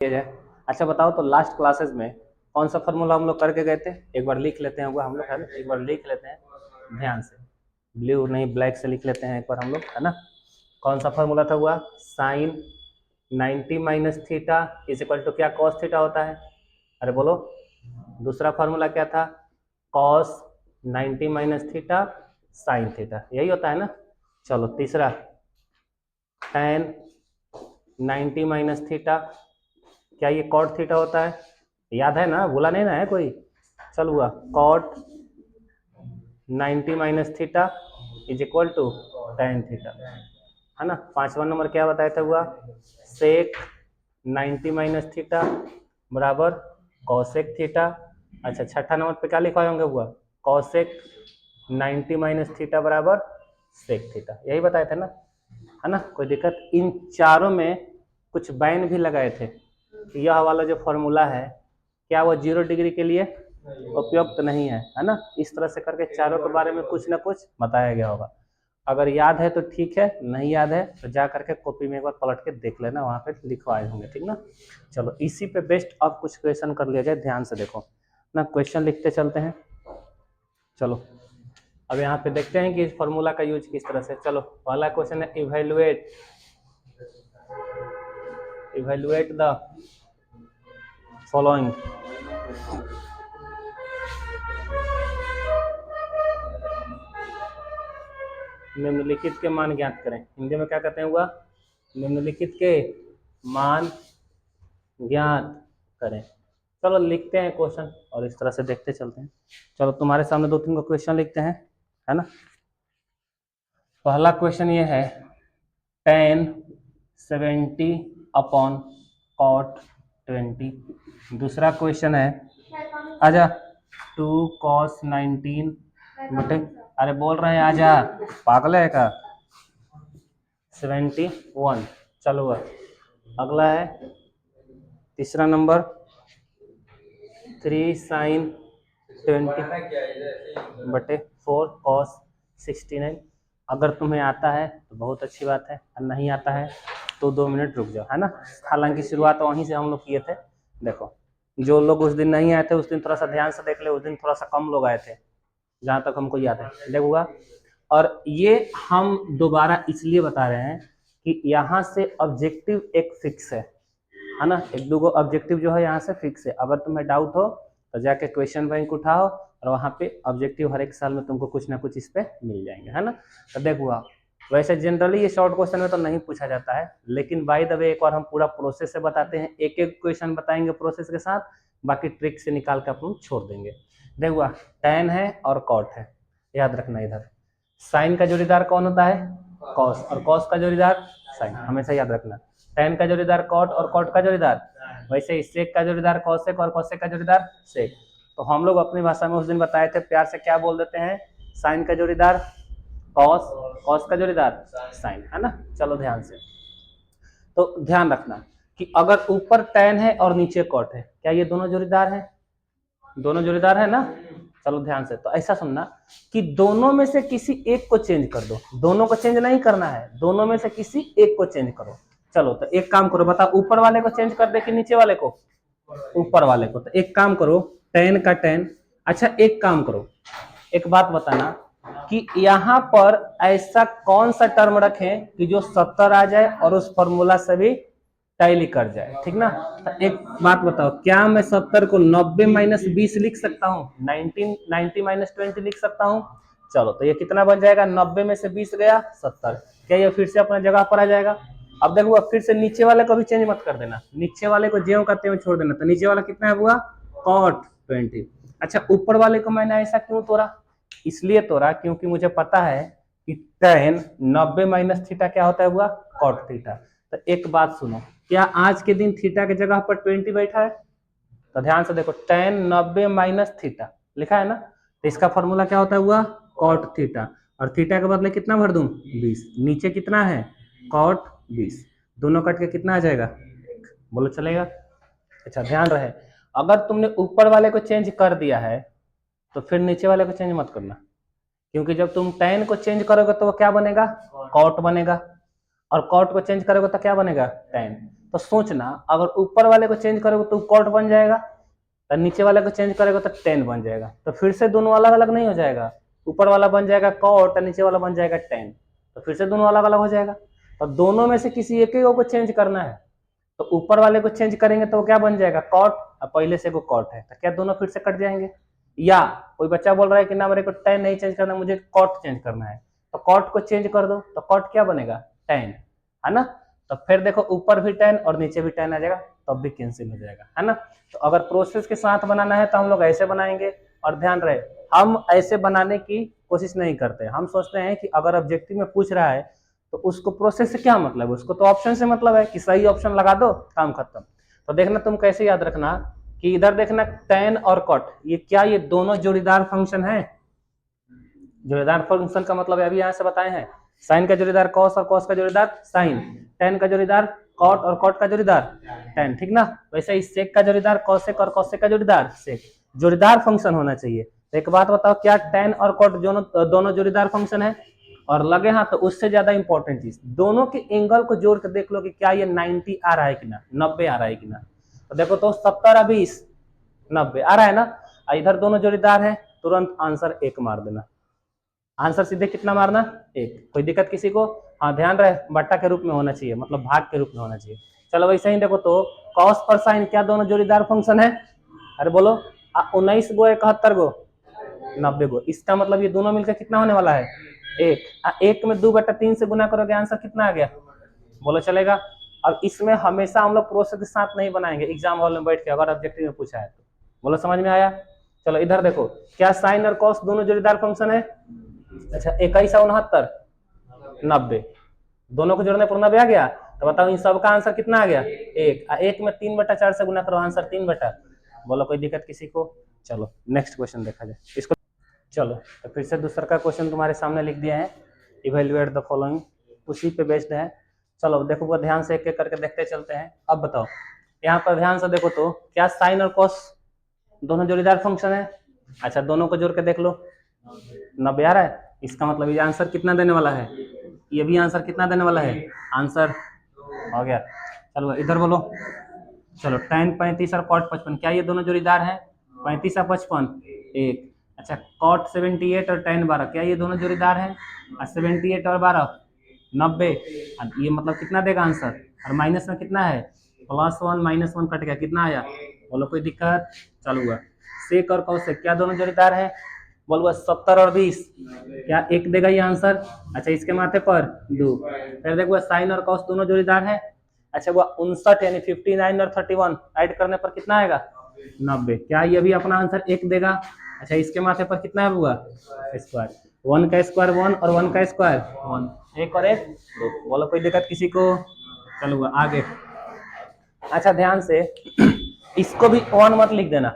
जाए। अच्छा बताओ तो लास्ट क्लासेस में कौन सा फॉर्मूला हम लोग करके गए थे, एक बार लिख लेते हैं वो हम लोग, है ना, एक बार लिख लेते हैं ध्यान से, ब्लू नहीं ब्लैक से लिख लेते हैं एक बार हम लोग, है ना। कौन सा फॉर्मूला था हुआ, sine 90 minus theta is equal to क्या, कॉस थीटा होता है। अरे बोलो, दूसरा फॉर्मूला क्या था, cos 90 minus theta sine theta, यही होता है ना। चलो तीसरा, tan 90 माइनस थीटा, क्या ये कॉट थीटा होता है, याद है ना, भूला नहीं ना है कोई। चल हुआ cot 90 minus theta is equal to tan theta, है ना। पांचवा नंबर क्या बताया था हुआ, सेक 90 माइनस थीटा बराबर कॉसेक थीटा। अच्छा छठा नंबर पे क्या लिखवाए होंगे हुआ, कॉसेक 90 माइनस थीटा बराबर सेक थीटा, यही बताए थे ना, है ना। कोई दिक्कत, इन चारों में कुछ बैन भी लगाए थे, यह वाला जो फॉर्मूला है क्या वो 0 डिग्री के लिए उपयुक्त नहीं है ना। इस तरह से करके चारों के बारे में कुछ ना कुछ बताया गया होगा। अगर याद है तो ठीक है, नहीं याद है तो जा करके कॉपी में एक बार पलट के देख लेना, वहाँ पे लिखवाए होंगे, ठीक ना। चलो इसी पे बेस्ट अब कुछ क्वेश्चन कर लिया जाए, ध्यान से देखो ना, क्वेश्चन लिखते चलते हैं। चलो अब यहाँ पे देखते हैं कि इस फॉर्मूला का यूज किस तरह से। चलो पहला क्वेश्चन है, इवेलुएट द फॉलोइंग। निम्नलिखित के मान ज्ञात करें, हिंदी में क्या कहते हैं हुआ, निम्नलिखित के मान ज्ञात करें। चलो लिखते हैं क्वेश्चन और इस तरह से देखते चलते हैं। चलो तुम्हारे सामने दो तीन को क्वेश्चन लिखते हैं, है ना। पहला क्वेश्चन ये है, tan 70 अपॉन cot 20। दूसरा क्वेश्चन है, आजा 2 cos 19 बटे, अरे बोल रहे हैं आजा, पागल है का, 71। चलो अगला है तीसरा नंबर, 3 sin 20 बटे 4 cos 69। अगर तुम्हें आता है तो बहुत अच्छी बात है, और नहीं आता है तो 2 मिनट रुक जाओ, है ना। हालांकि शुरुआत वहीं से हम लोग किए थे। देखो जो लोग उस दिन नहीं आए थे उस दिन थोड़ा सा ध्यान से देख ले, उस दिन थोड़ा सा कम लोग आए थे जहाँ तक हमको याद है, देखूंगा। और ये हम दोबारा इसलिए बता रहे हैं कि यहाँ से ऑब्जेक्टिव एक फिक्स है ना, एक दो ऑब्जेक्टिव जो है यहाँ से फिक्स है। अगर तुम्हें डाउट हो तो जाके क्वेश्चन बैंक उठाओ और वहाँ पे ऑब्जेक्टिव हर एक साल में तुमको कुछ ना कुछ इस पे मिल जाएंगे, है ना। तो देखो वैसे जनरली ये शॉर्ट क्वेश्चन में तो नहीं पूछा जाता है, लेकिन बाय द वे एक बार हम पूरा प्रोसेस से बताते हैं, एक एक क्वेश्चन बताएंगे प्रोसेस के साथ, बाकी ट्रिक से निकाल कर अपन छोड़ देंगे। देखो tan है और कॉट है, याद रखना। इधर साइन का जोड़ीदार कौन होता है, कॉस, और कॉस का जोड़ीदार साइन, हमेशा याद रखना। tan का जोड़ीदार कॉट और कॉट का जोड़ीदार, वैसे ही सेक का जोड़ीदार कॉसेक और कॉसेक का जोड़ीदार सेक। तो हम लोग अपनी भाषा में उस दिन बताए थे, प्यार से क्या बोल देते हैं, साइन का जोड़ीदार कॉस, कॉस का जोड़ीदार साइन, है ना। चलो ध्यान से, तो ध्यान रखना कि अगर ऊपर tan है और नीचे कॉट है, क्या ये दोनों जोड़ीदार हैं, दोनों जोड़ीदार है ना। चलो ध्यान से, तो ऐसा सुनना कि दोनों में से किसी एक को चेंज कर दो, दोनों को चेंज नहीं करना है, दोनों में से किसी एक को चेंज करो। चलो तो एक काम करो, बता ऊपर वाले को चेंज कर दे कि नीचे वाले को, ऊपर वाले को। तो एक काम करो, tan का tan, अच्छा एक काम करो, एक बात बताना कि यहाँ पर ऐसा कौन सा टर्म रखें कि जो 70 आ जाए और उस फॉर्मूला से भी टैली कर जाए, ठीक ना। तो एक बात बताओ, क्या मैं 70 को 90 माइनस 20 लिख सकता हूँ, 90 माइनस 20 लिख सकता हूँ। चलो तो ये कितना बन जाएगा, 90 में से 20 गया 70, क्या ये फिर से अपने जगह पर आ जाएगा। अब देखो अब फिर से नीचे वाले को भी चेंज मत कर देना, नीचे वाले को ज्यों का त्यों छोड़ देना। तो नीचे वाला कितना है हुआ, cot 20। अच्छा ऊपर वाले को मैंने ऐसा क्यों तोड़ा, इसलिए तोड़ा क्योंकि मुझे पता है कि tan 90 माइनस थीटा क्या होता है हुआ, cot थीटा। तो एक बात सुनो, क्या आज के दिन थीटा की जगह पर 20 बैठा है, तो ध्यान से देखो, tan 90 माइनस थीटा लिखा है ना, तो इसका फॉर्मूला क्या होता है हुआ, cot थीटा, और थीटा के बदले कितना भर दूं 20, नीचे कितना है cot 20, दोनों कट के कितना आ जाएगा, बोलो चलेगा। अच्छा ध्यान रहे, अगर तुमने ऊपर वाले को चेंज कर दिया है तो फिर नीचे वाले को चेंज मत करना, क्योंकि जब तुम tan को चेंज करोगे तो वो क्या बनेगा, cot बनेगा, और cot को चेंज करोगे तो क्या बनेगा tan। तो सोचना अगर ऊपर वाले को चेंज करोगे तो कॉट बन जाएगा, तो नीचे वाले को चेंज करेगा तो टेन बन जाएगा। तो फिर से दोनों अलग अलग नहीं हो जाएगा, ऊपर वाला बन जाएगा कॉट और नीचे वाला बन जाएगा टेन, तो फिर से दोनों अलग अलग हो जाएगा। तो दोनों में से किसी एक को चेंज करना है, तो ऊपर वाले को चेंज करेंगे तो क्या बन जाएगा कॉट, और पहले से को कॉट है, तो क्या दोनों फिर से कट जाएंगे। या कोई बच्चा बोल रहा है कि ना मेरे को टेन नहीं चेंज करना, मुझे कॉट चेंज करना है, तो कॉट को चेंज कर दो, तो कॉट क्या बनेगा टेन, है ना। तो फिर देखो ऊपर भी टेन और नीचे भी टेन आ जाएगा, तब भी कैंसिल हो जाएगा, है ना। तो अगर प्रोसेस के साथ बनाना है तो हम लोग ऐसे बनाएंगे, और ध्यान रहे हम ऐसे बनाने की कोशिश नहीं करते, हम सोचते हैं कि अगर ऑब्जेक्टिव में पूछ रहा है तो उसको प्रोसेस से क्या मतलब है, उसको तो ऑप्शन से मतलब है कि सही ऑप्शन लगा दो काम खत्म। तो देखना तुम कैसे याद रखना कि इधर देखना टेन और कॉट, ये क्या, ये दोनों जोड़ीदार फंक्शन है। जोड़ीदार फंक्शन का मतलब अभी यहाँ से बताए हैं, साइन का जोड़ीदार कॉस और कॉस का जोड़ीदार साइन, टेन का जोड़ीदार कॉट और कॉट का जोड़ीदार टेन, ठीक ना। वैसे ही सेक का जोड़ीदार कॉसेक और कॉसेक का जोड़ीदार सेक, जोड़ीदार फंक्शन होना चाहिए। तो एक बात बताओ, क्या टेन और कॉट दोनों जोड़ीदार फंक्शन है, और लगे हाँ तो उससे ज्यादा इंपॉर्टेंट चीज, दोनों के एंगल को जोड़ कर देख लो कि क्या ये 90 आ रहा है कि ना, 90 आ रहा है कि ना। तो देखो तो 70 और 20 90 आ रहा है ना, इधर दोनों जोड़ीदार है, तुरंत आंसर 1 मार देना। आंसर सीधे कितना मारना 1, कोई दिक्कत किसी को। हाँ ध्यान रहे बट्टा के रूप में होना चाहिए, मतलब भाग के रूप में होना चाहिए। चलो वैसे ही देखो तो कॉस और साइन क्या दोनों जोड़ीदार फंक्शन है, अरे बोलो 19 गो 71 गो 90 गो, इसका मतलब ये दोनों मिलकर कितना होने वाला है 1। 1 में 2/3 से गुना करोगे आंसर कितना आ गया, बोलो चलेगा। अब इसमें हमेशा हम लोग प्रोसेस के साथ नहीं बनाएंगे, एग्जाम हॉल में बैठ के अगर ऑब्जेक्टिव में पूछा है तो, बोलो समझ में आया। चलो इधर देखो, क्या साइन और कॉस दोनों जोड़ीदार फंक्शन है, अच्छा 21 और 69 90, दोनों को जोड़ने पर 90 आ गया। तो बताओ इन सब का आंसर कितना आ गया 1, 1 में 3/4 से गुना करो आंसर 3/, बोलो कोई दिक्कत किसी को। चलो नेक्स्ट क्वेश्चन देखा जाए इसको। चलो तो फिर से दूसरा का क्वेश्चन तुम्हारे सामने लिख दिया है, इवेल्युएट द फॉलोइंग, उसी पे बेस्ड है। चलो देखो वो ध्यान से एक एक करके देखते चलते हैं। अब बताओ यहाँ पर ध्यान से देखो तो क्या साइन और कॉस दोनों जोड़ीदार फंक्शन है, अच्छा दोनों को जोड़ के देख लो 90 आ रहा है, इसका मतलब ये आंसर कितना देने वाला है, ये भी आंसर कितना देने वाला है, आंसर हो गया। चलो इधर बोलो, चलो tan 35 और cot 55 क्या ये दोनों जोड़ीदार हैं, 35 और 55 1, अच्छा cot 78 और tan 12 क्या ये दोनों जोड़ीदार हैं, 78 और 12 90, ये मतलब कितना देगा आंसर, और माइनस में कितना है +1 -1 कट गया कितना आया, बोलो कोई दिक्कत। चलो हुआ सेक और कौसेक क्या दोनों जोड़ीदार है, बोलो 70 और 20 क्या 1 देगा ये आंसर, अच्छा इसके माथे पर 2, फिर देखो साइन और कॉस दोनों जोड़ीदार है, अच्छा वो 59 यानी 59 और 31 ऐड करने पर कितना आएगा 90, क्या ये भी अपना आंसर 1 देगा, अच्छा इसके माथे पर कितना है हुआ स्क्वायर, 1 का स्क्वायर 1 और 1 का स्क्वायर 1, 1 और 1 2, बोलो कोई दिक्कत किसी को। चलो हुआ आगे, अच्छा ध्यान से इसको भी 1 मत लिख देना,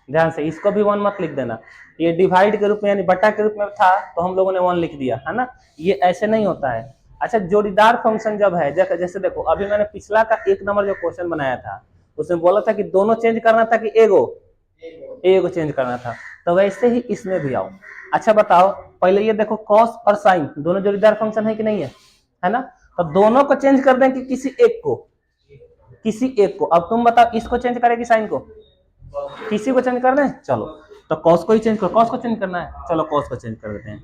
ध्यान से इसको भी 1 मत लिख देना, ये डिवाइड के रूप में यानी बट्टा के रूप में था तो हम लोगों ने 1 लिख दिया है ना, ये ऐसे नहीं होता है। अच्छा जोड़ीदार फंक्शन जब है जैसे देखो अभी मैंने पिछला का 1 नंबर जो क्वेश्चन बनाया था उसमें बोला था कि दोनों चेंज करना था कि एगो चेंज करना था, तो वैसे ही इसमें भी आओ। अच्छा बताओ पहले ये देखो कॉस और साइन दोनों जोड़ीदार फंक्शन है कि नहीं है ना, तो दोनों को चेंज कर दें कि किसी एक को, अब तुम बताओ इसको चेंज करें कि साइन को, किसी को चेंज कर दें, चलो तो कॉस को ही चेंज करो, कॉस को चेंज करना है, चलो कॉस को चेंज कर देते हैं।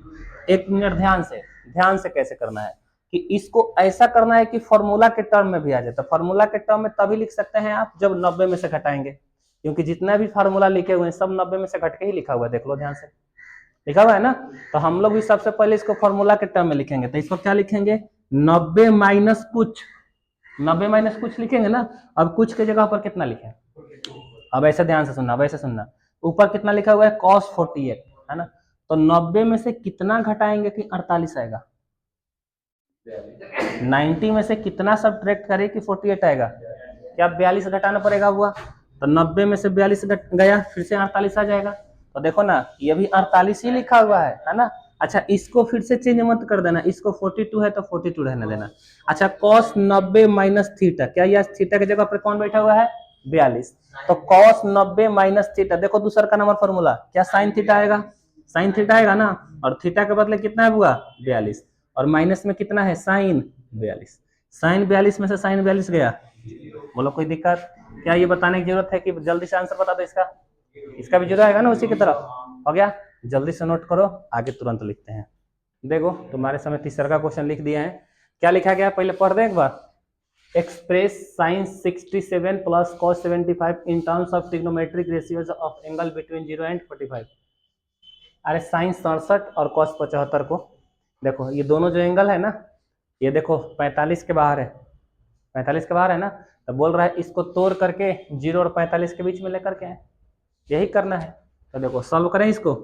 1 मिनट ध्यान से कैसे करना है कि इसको ऐसा करना है कि फॉर्मूला के टर्म में भी आ जाए, तो फॉर्मूला के टर्म में तभी लिख सकते हैं आप जब 90 में से घटाएंगे, क्योंकि जितना भी फार्मूला लिखे हुए हैं सब 90 में से घट के ही लिखा हुआ है, देख लो ध्यान से लिखा हुआ है ना। तो हम लोग भी सबसे पहले इसको फॉर्मूला के टर्म में लिखेंगे, तो इसको क्या लिखेंगे 90 माइनस कुछ, 90 माइनस कुछ लिखेंगे ना। अब कुछ के जगह पर कितना लिखें, अब ऐसे ध्यान से सुनना, वैसे सुनना, ऊपर कितना लिखा हुआ है cos 48 है ना, तो 90 में से कितना घटाएंगे कि 48 आएगा, 90 में से कितना सब्ट्रैक्ट करें कि 48 आएगा, क्या 42 घटाना पड़ेगा हुआ, तो 90 में से 42 गया फिर से 48 आ जाएगा, तो देखो ना ये भी 48 ही लिखा हुआ है ना। अच्छा इसको फिर से चेंज मत कर देना, इसको 42 है तो 42 रहने देना। अच्छा cos 90 माइनस थीटा, क्या यह थीटा की जगह पर कौन बैठा हुआ है 42, तो cos 90 माइनस थीटा, देखो दूसरा का नंबर फॉर्मूला क्या साइन थीटा आएगा, साइन थीटा आएगा ना, और थीटा के बदले कितना है हुआ 42, और माइनस में कितना है साइन 42, साइन 42 में से साइन 42 गया बोलो कोई दिक्कत? क्या ये बताने की जरूरत है कि जल्दी से आंसर बता दो इसका? इसका भी जीरो आएगा ना उसी की तरह। हो गया, जल्दी से नोट करो, आगे तुरंत लिखते हैं। देखो तुम्हारे सामने तीसरा का क्वेश्चन लिख दिया है। क्या लिखा गया पहले पढ़ दें एक बार। Express sine 67 plus cos 75 in terms of trigonometric ratios of angle between 0 and 45। अरे साइन 67 और कॉस 75 को देखो, ये दोनों जो एंगल है ना, ये देखो 45 के बाहर है, 45 के बाहर है ना, तो बोल रहा है इसको तोड़ करके 0 और 45 के बीच में लेकर के आए, यही करना है। तो देखो सॉल्व करें, इसको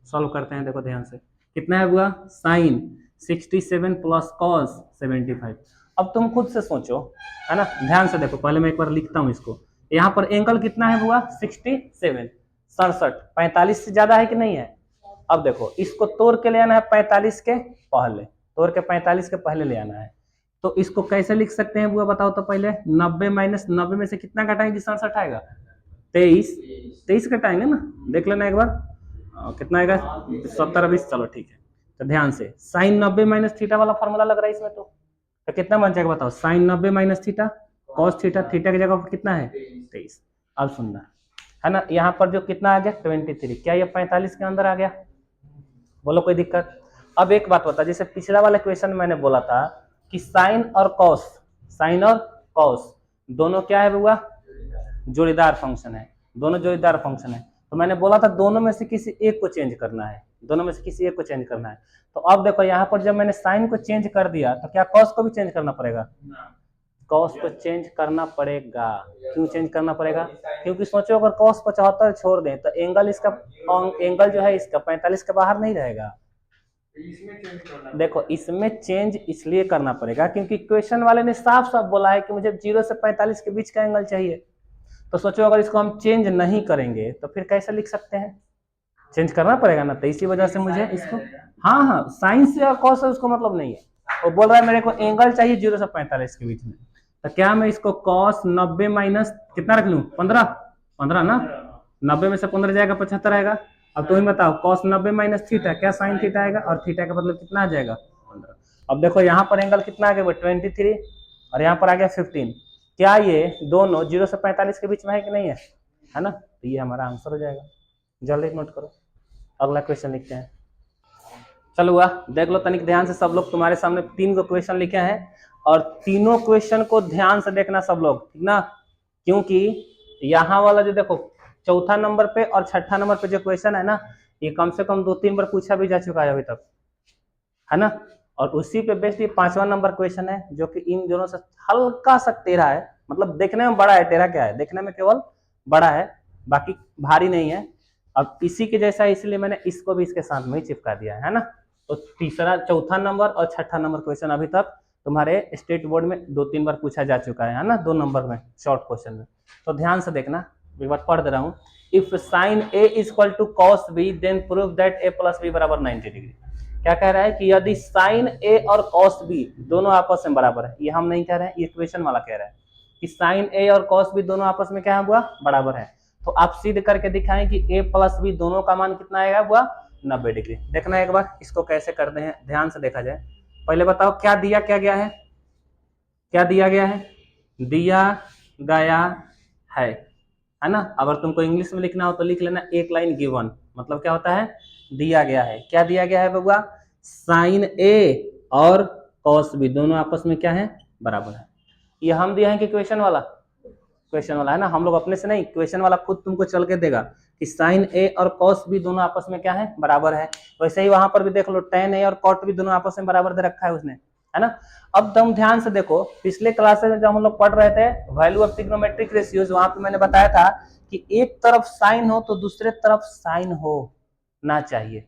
सॉल्व करते हैं। देखो ध्यान से, कितना है हुआ साइन 67 प्लस कॉस 75। अब तुम खुद से सोचो, है ना, ध्यान से देखो, पहले मैं एक बार लिखता हूँ इसको। यहाँ पर एंगल कितना है हुआ 67, 67 45 से ज्यादा है कि नहीं है? अब देखो इसको तोड़ के ले आना है 45 के पहले, तोड़ के 45 के पहले ले आना है। तो इसको कैसे लिख सकते हैं बुआ बताओ तो पहले। 90 माइनस 90 में से कितना घटाएंगे 67 आएगा? 23, 23 घटाएंगे ना, देख लेना एक बार कितना आएगा 70 20। चलो ठीक है, तो ध्यान से साइन 90 माइनस थीटा वाला फॉर्मूला लग रहा है इसमें, तो कितना बन जाएगा बताओ। Sine 90 minus theta cos theta, theta की जगह पर कितना है 23। अब सुनना है ना, यहाँ पर जो कितना आ गया 23, क्या ये 45 के अंदर आ गया? बोलो कोई दिक्कत? अब एक बात बता, जैसे पिछला वाला क्वेश्चन मैंने बोला था कि साइन और कॉस, साइन और कॉस दोनों क्या है बुआ, जोड़ीदार फंक्शन है, दोनों जोड़ीदार फंक्शन है। तो मैंने बोला था दोनों में से किसी एक को चेंज करना है, दोनों में से किसी एक को चेंज करना है। तो अब देखो यहाँ पर जब मैंने साइन को चेंज कर दिया, तो क्या कॉस को भी चेंज करना पड़ेगा? कॉस को चेंज करना पड़ेगा। क्यों चेंज करना पड़ेगा? क्योंकि सोचो अगर कॉस 75 छोड़ दें तो एंगल इसका, एंगल जो है इसका 45 के बाहर नहीं रहेगा। देखो इसमें चेंज इसलिए करना पड़ेगा क्योंकि क्वेश्चन वाले ने साफ साफ बोला है कि मुझे 0 से 45 के बीच का एंगल चाहिए। तो सोचो अगर इसको हम चेंज नहीं करेंगे तो फिर कैसे लिख सकते हैं? चेंज करना पड़ेगा ना, तो इसी वजह से मुझे इसको, हाँ हाँ साइन से और कॉस से उसको मतलब नहीं है। वो बोल रहा है मेरे को एंगल चाहिए 0 से 45 के बीच में। तो क्या मैं इसको कॉस 90 माइनस कितना रख लूं 15, 15 ना, 90 में से 15 जाएगा 75 आएगा। अब तुम बताओ कॉस 90 माइनस थीटा, क्या साइन थीटा आएगा, और थीटा का मतलब कितना आ जाएगा 15। अब देखो यहाँ पर एंगल कितना आ गया 23 और यहाँ पर आ गया 15। क्या ये दोनों 0 से 45 के बीच में है कि नहीं है ना? तो ये हमारा आंसर हो जाएगा। जल्दी नोट करो, अगला क्वेश्चन लिखते हैं। चलो हुआ, देख लो तनिक ध्यान से सब लोग, तुम्हारे सामने 3 गो क्वेश्चन लिखे हैं और तीनों क्वेश्चन को ध्यान से देखना सब लोग, ठीक ना? क्योंकि यहाँ वाला जो देखो चौथा नंबर पे और छठा नंबर पे जो क्वेश्चन है ना, ये कम से कम 2-3 बार पूछा भी जा चुका है अभी तक, है ना? और उसी पे बेस्ड ये 5वां नंबर क्वेश्चन है जो कि इन दोनों से हल्का सा टेढ़ा है, मतलब देखने में बड़ा है, टेढ़ा क्या है, देखने में केवल बड़ा है, बाकी भारी नहीं है। अब इसी के जैसा है, इसलिए मैंने इसको भी इसके साथ में ही चिपका दिया है ना? तो तीसरा, चौथा नंबर और छठा नंबर क्वेश्चन अभी तक तुम्हारे स्टेट बोर्ड में 2-3 बार पूछा जा चुका है ना, 2 नंबर में शॉर्ट क्वेश्चन में। तो ध्यान से देखना, एक बार पढ़ दे रहा हूँ। If sine A is equal to cos B then prove that A plus B बराबर 90 डिग्री। क्या कह रहा है कि यदि साइन ए और कॉस बी दोनों आपस में बराबर है, ये हम नहीं कह रहे हैं, ये इक्वेशन वाला कह रहा है कि साइन ए और कॉस बी दोनों आपस में क्या है हुआ, बराबर है। तो आप सिद्ध करके दिखाएं कि ए प्लस बी दोनों का मान कितना आएगा हुआ 90 डिग्री। देखना एक बार इसको कैसे करते हैं, ध्यान से देखा जाए। पहले बताओ क्या दिया क्या गया है, क्या दिया गया है, दिया गया है ना? अगर तुमको इंग्लिश में लिखना हो तो लिख लेना एक लाइन गिवन, मतलब क्या होता है, दिया गया है। क्या दिया गया है बबुआ, साइन ए और कॉस बी दोनों आपस में क्या है, बराबर है। ये हम दिया है कि क्वेश्चन वाला, क्वेश्चन वाला है ना, हम लोग अपने से नहीं, क्वेश्चन वाला खुद तुमको चल के देगा कि साइन ए और कॉस बी दोनों आपस में क्या है, बराबर है। वैसे ही वहां पर भी देख लो, टेन ए और कॉट बी दोनों आपस में बराबर दे रखा है उसने, है ना? अब तुम ध्यान से देखो, पिछले क्लासेस में जब हम लोग पढ़ रहे the value of trigonometric ratios, वहां पे मैंने बताया था कि एक तरफ साइन हो तो दूसरे तरफ साइन हो ना चाहिए,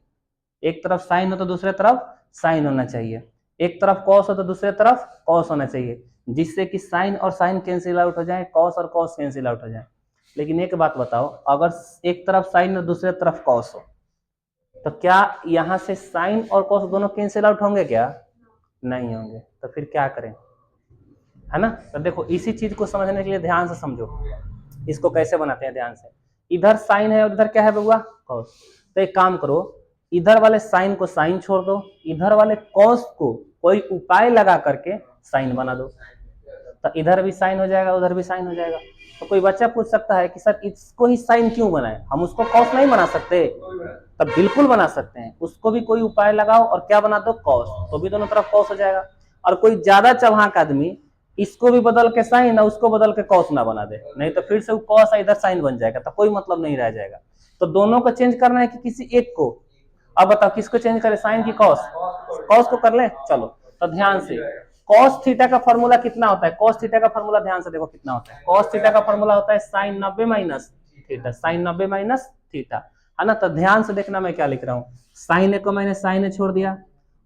एक तरफ साइन हो तो दूसरे तरफ साइन होना चाहिए, एक तरफ कॉस हो तो दूसरे तरफ कॉस होना चाहिए, जिससे कि साइन और साइन कैंसिल आउट हो जाए, कॉस और कॉस कैंसिल आउट हो जाए। लेकिन एक बात बताओ, अगर एक तरफ साइन और दूसरे तरफ कॉस हो तो क्या यहाँ से साइन और कॉस दोनों कैंसिल आउट होंगे क्या? नहीं होंगे। तो फिर क्या करें, है ना? तो देखो इसी चीज को समझने के लिए ध्यान से समझो, इसको कैसे बनाते हैं ध्यान से। इधर साइन है और इधर क्या है बबुआ, कॉस। तो एक काम करो, इधर वाले साइन को साइन छोड़ दो, इधर वाले कॉस को कोई उपाय लगा करके साइन बना दो। तो इधर भी साइन हो जाएगा, उधर भी साइन हो जाएगा। तो कोई बच्चा पूछ सकता है कि सर इसको ही साइन क्यों बनाए, हम उसको कॉस नहीं बना सकते? तब बिल्कुल बना सकते हैं, उसको भी कोई उपाय लगाओ और क्या बना दो, कॉस, तो भी दोनों तरफ कॉस हो जाएगा। और कोई ज्यादा चौहाक आदमी इसको भी बदल के साइन और उसको बदल के कॉस ना बना दे, नहीं तो फिर से वो कॉस इधर साइन बन जाएगा, तो कोई मतलब नहीं रह जाएगा। तो दोनों को चेंज करना है कि किसी एक को? अब बताओ किसको चेंज करें, साइन की कॉस? कॉस को कर ले, चलो। तो ध्यान से कॉस थीटा का फॉर्मूला कितना होता है? कॉस थीटा का फॉर्मूला ध्यान से देखो कितना होता है। कॉस थीटा का फॉर्मूला होता है sine 90 minus theta, sine 90 minus theta, है ना। तो ध्यान से देखना मैं क्या लिख रहा हूँ, साइन ए को मैंने साइन ए छोड़ दिया,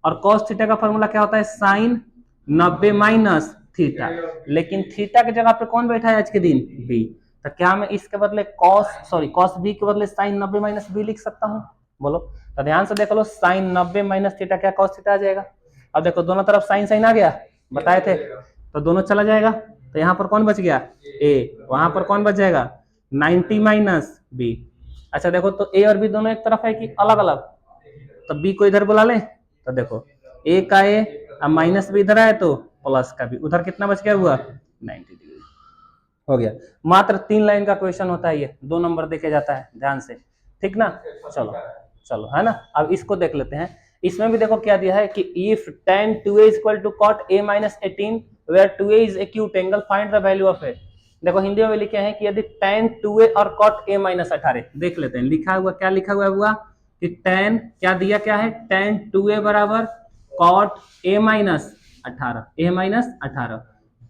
और कॉस थीटा का फॉर्मूला क्या होता है, साइन 90 माइनस थीटा। लेकिन थीटा की जगह पे कौन बैठा है आज के दिन, बी। तो क्या मैं इसके बदले कॉस बी के बदले साइन 90 माइनस बी लिख सकता हूँ? बोलो। तो ध्यान से देख लो, साइन 90 माइनस थीटा क्या कॉस थीटा आ जाएगा। अब देखो दोनों तरफ साइन साइन आ गया, बताए थे, तो दोनों चला जाएगा। तो यहाँ पर कौन बच गया, ए, वहां पर कौन बच जाएगा, 90 माइनस बी। अच्छा देखो, तो ए और बी दोनों एक तरफ है कि अलग अलग? तो बी को इधर बुला ले, तो देखो ए का ए, अब माइनस बी इधर आए तो प्लस का बी, उधर कितना बच गया हुआ, 90 डिग्री हो गया। मात्र 3 लाइन का क्वेश्चन होता है ये, 2 नंबर देखे जाता है, ध्यान से, ठीक ना। चलो चलो, है ना। अब इसको देख लेते हैं। इसमें भी देखो क्या दिया है कि if tan 2a equal to cot a minus 18 where 2a is acute angle find the value of a। देखो हिंदी में लिखे हैं कि यदि tan 2a और cot a minus 18, देख लेते हैं लिखा हुआ क्या लिखा हुआ कि tan क्या दिया, क्या है, tan 2a बराबर cot a minus 18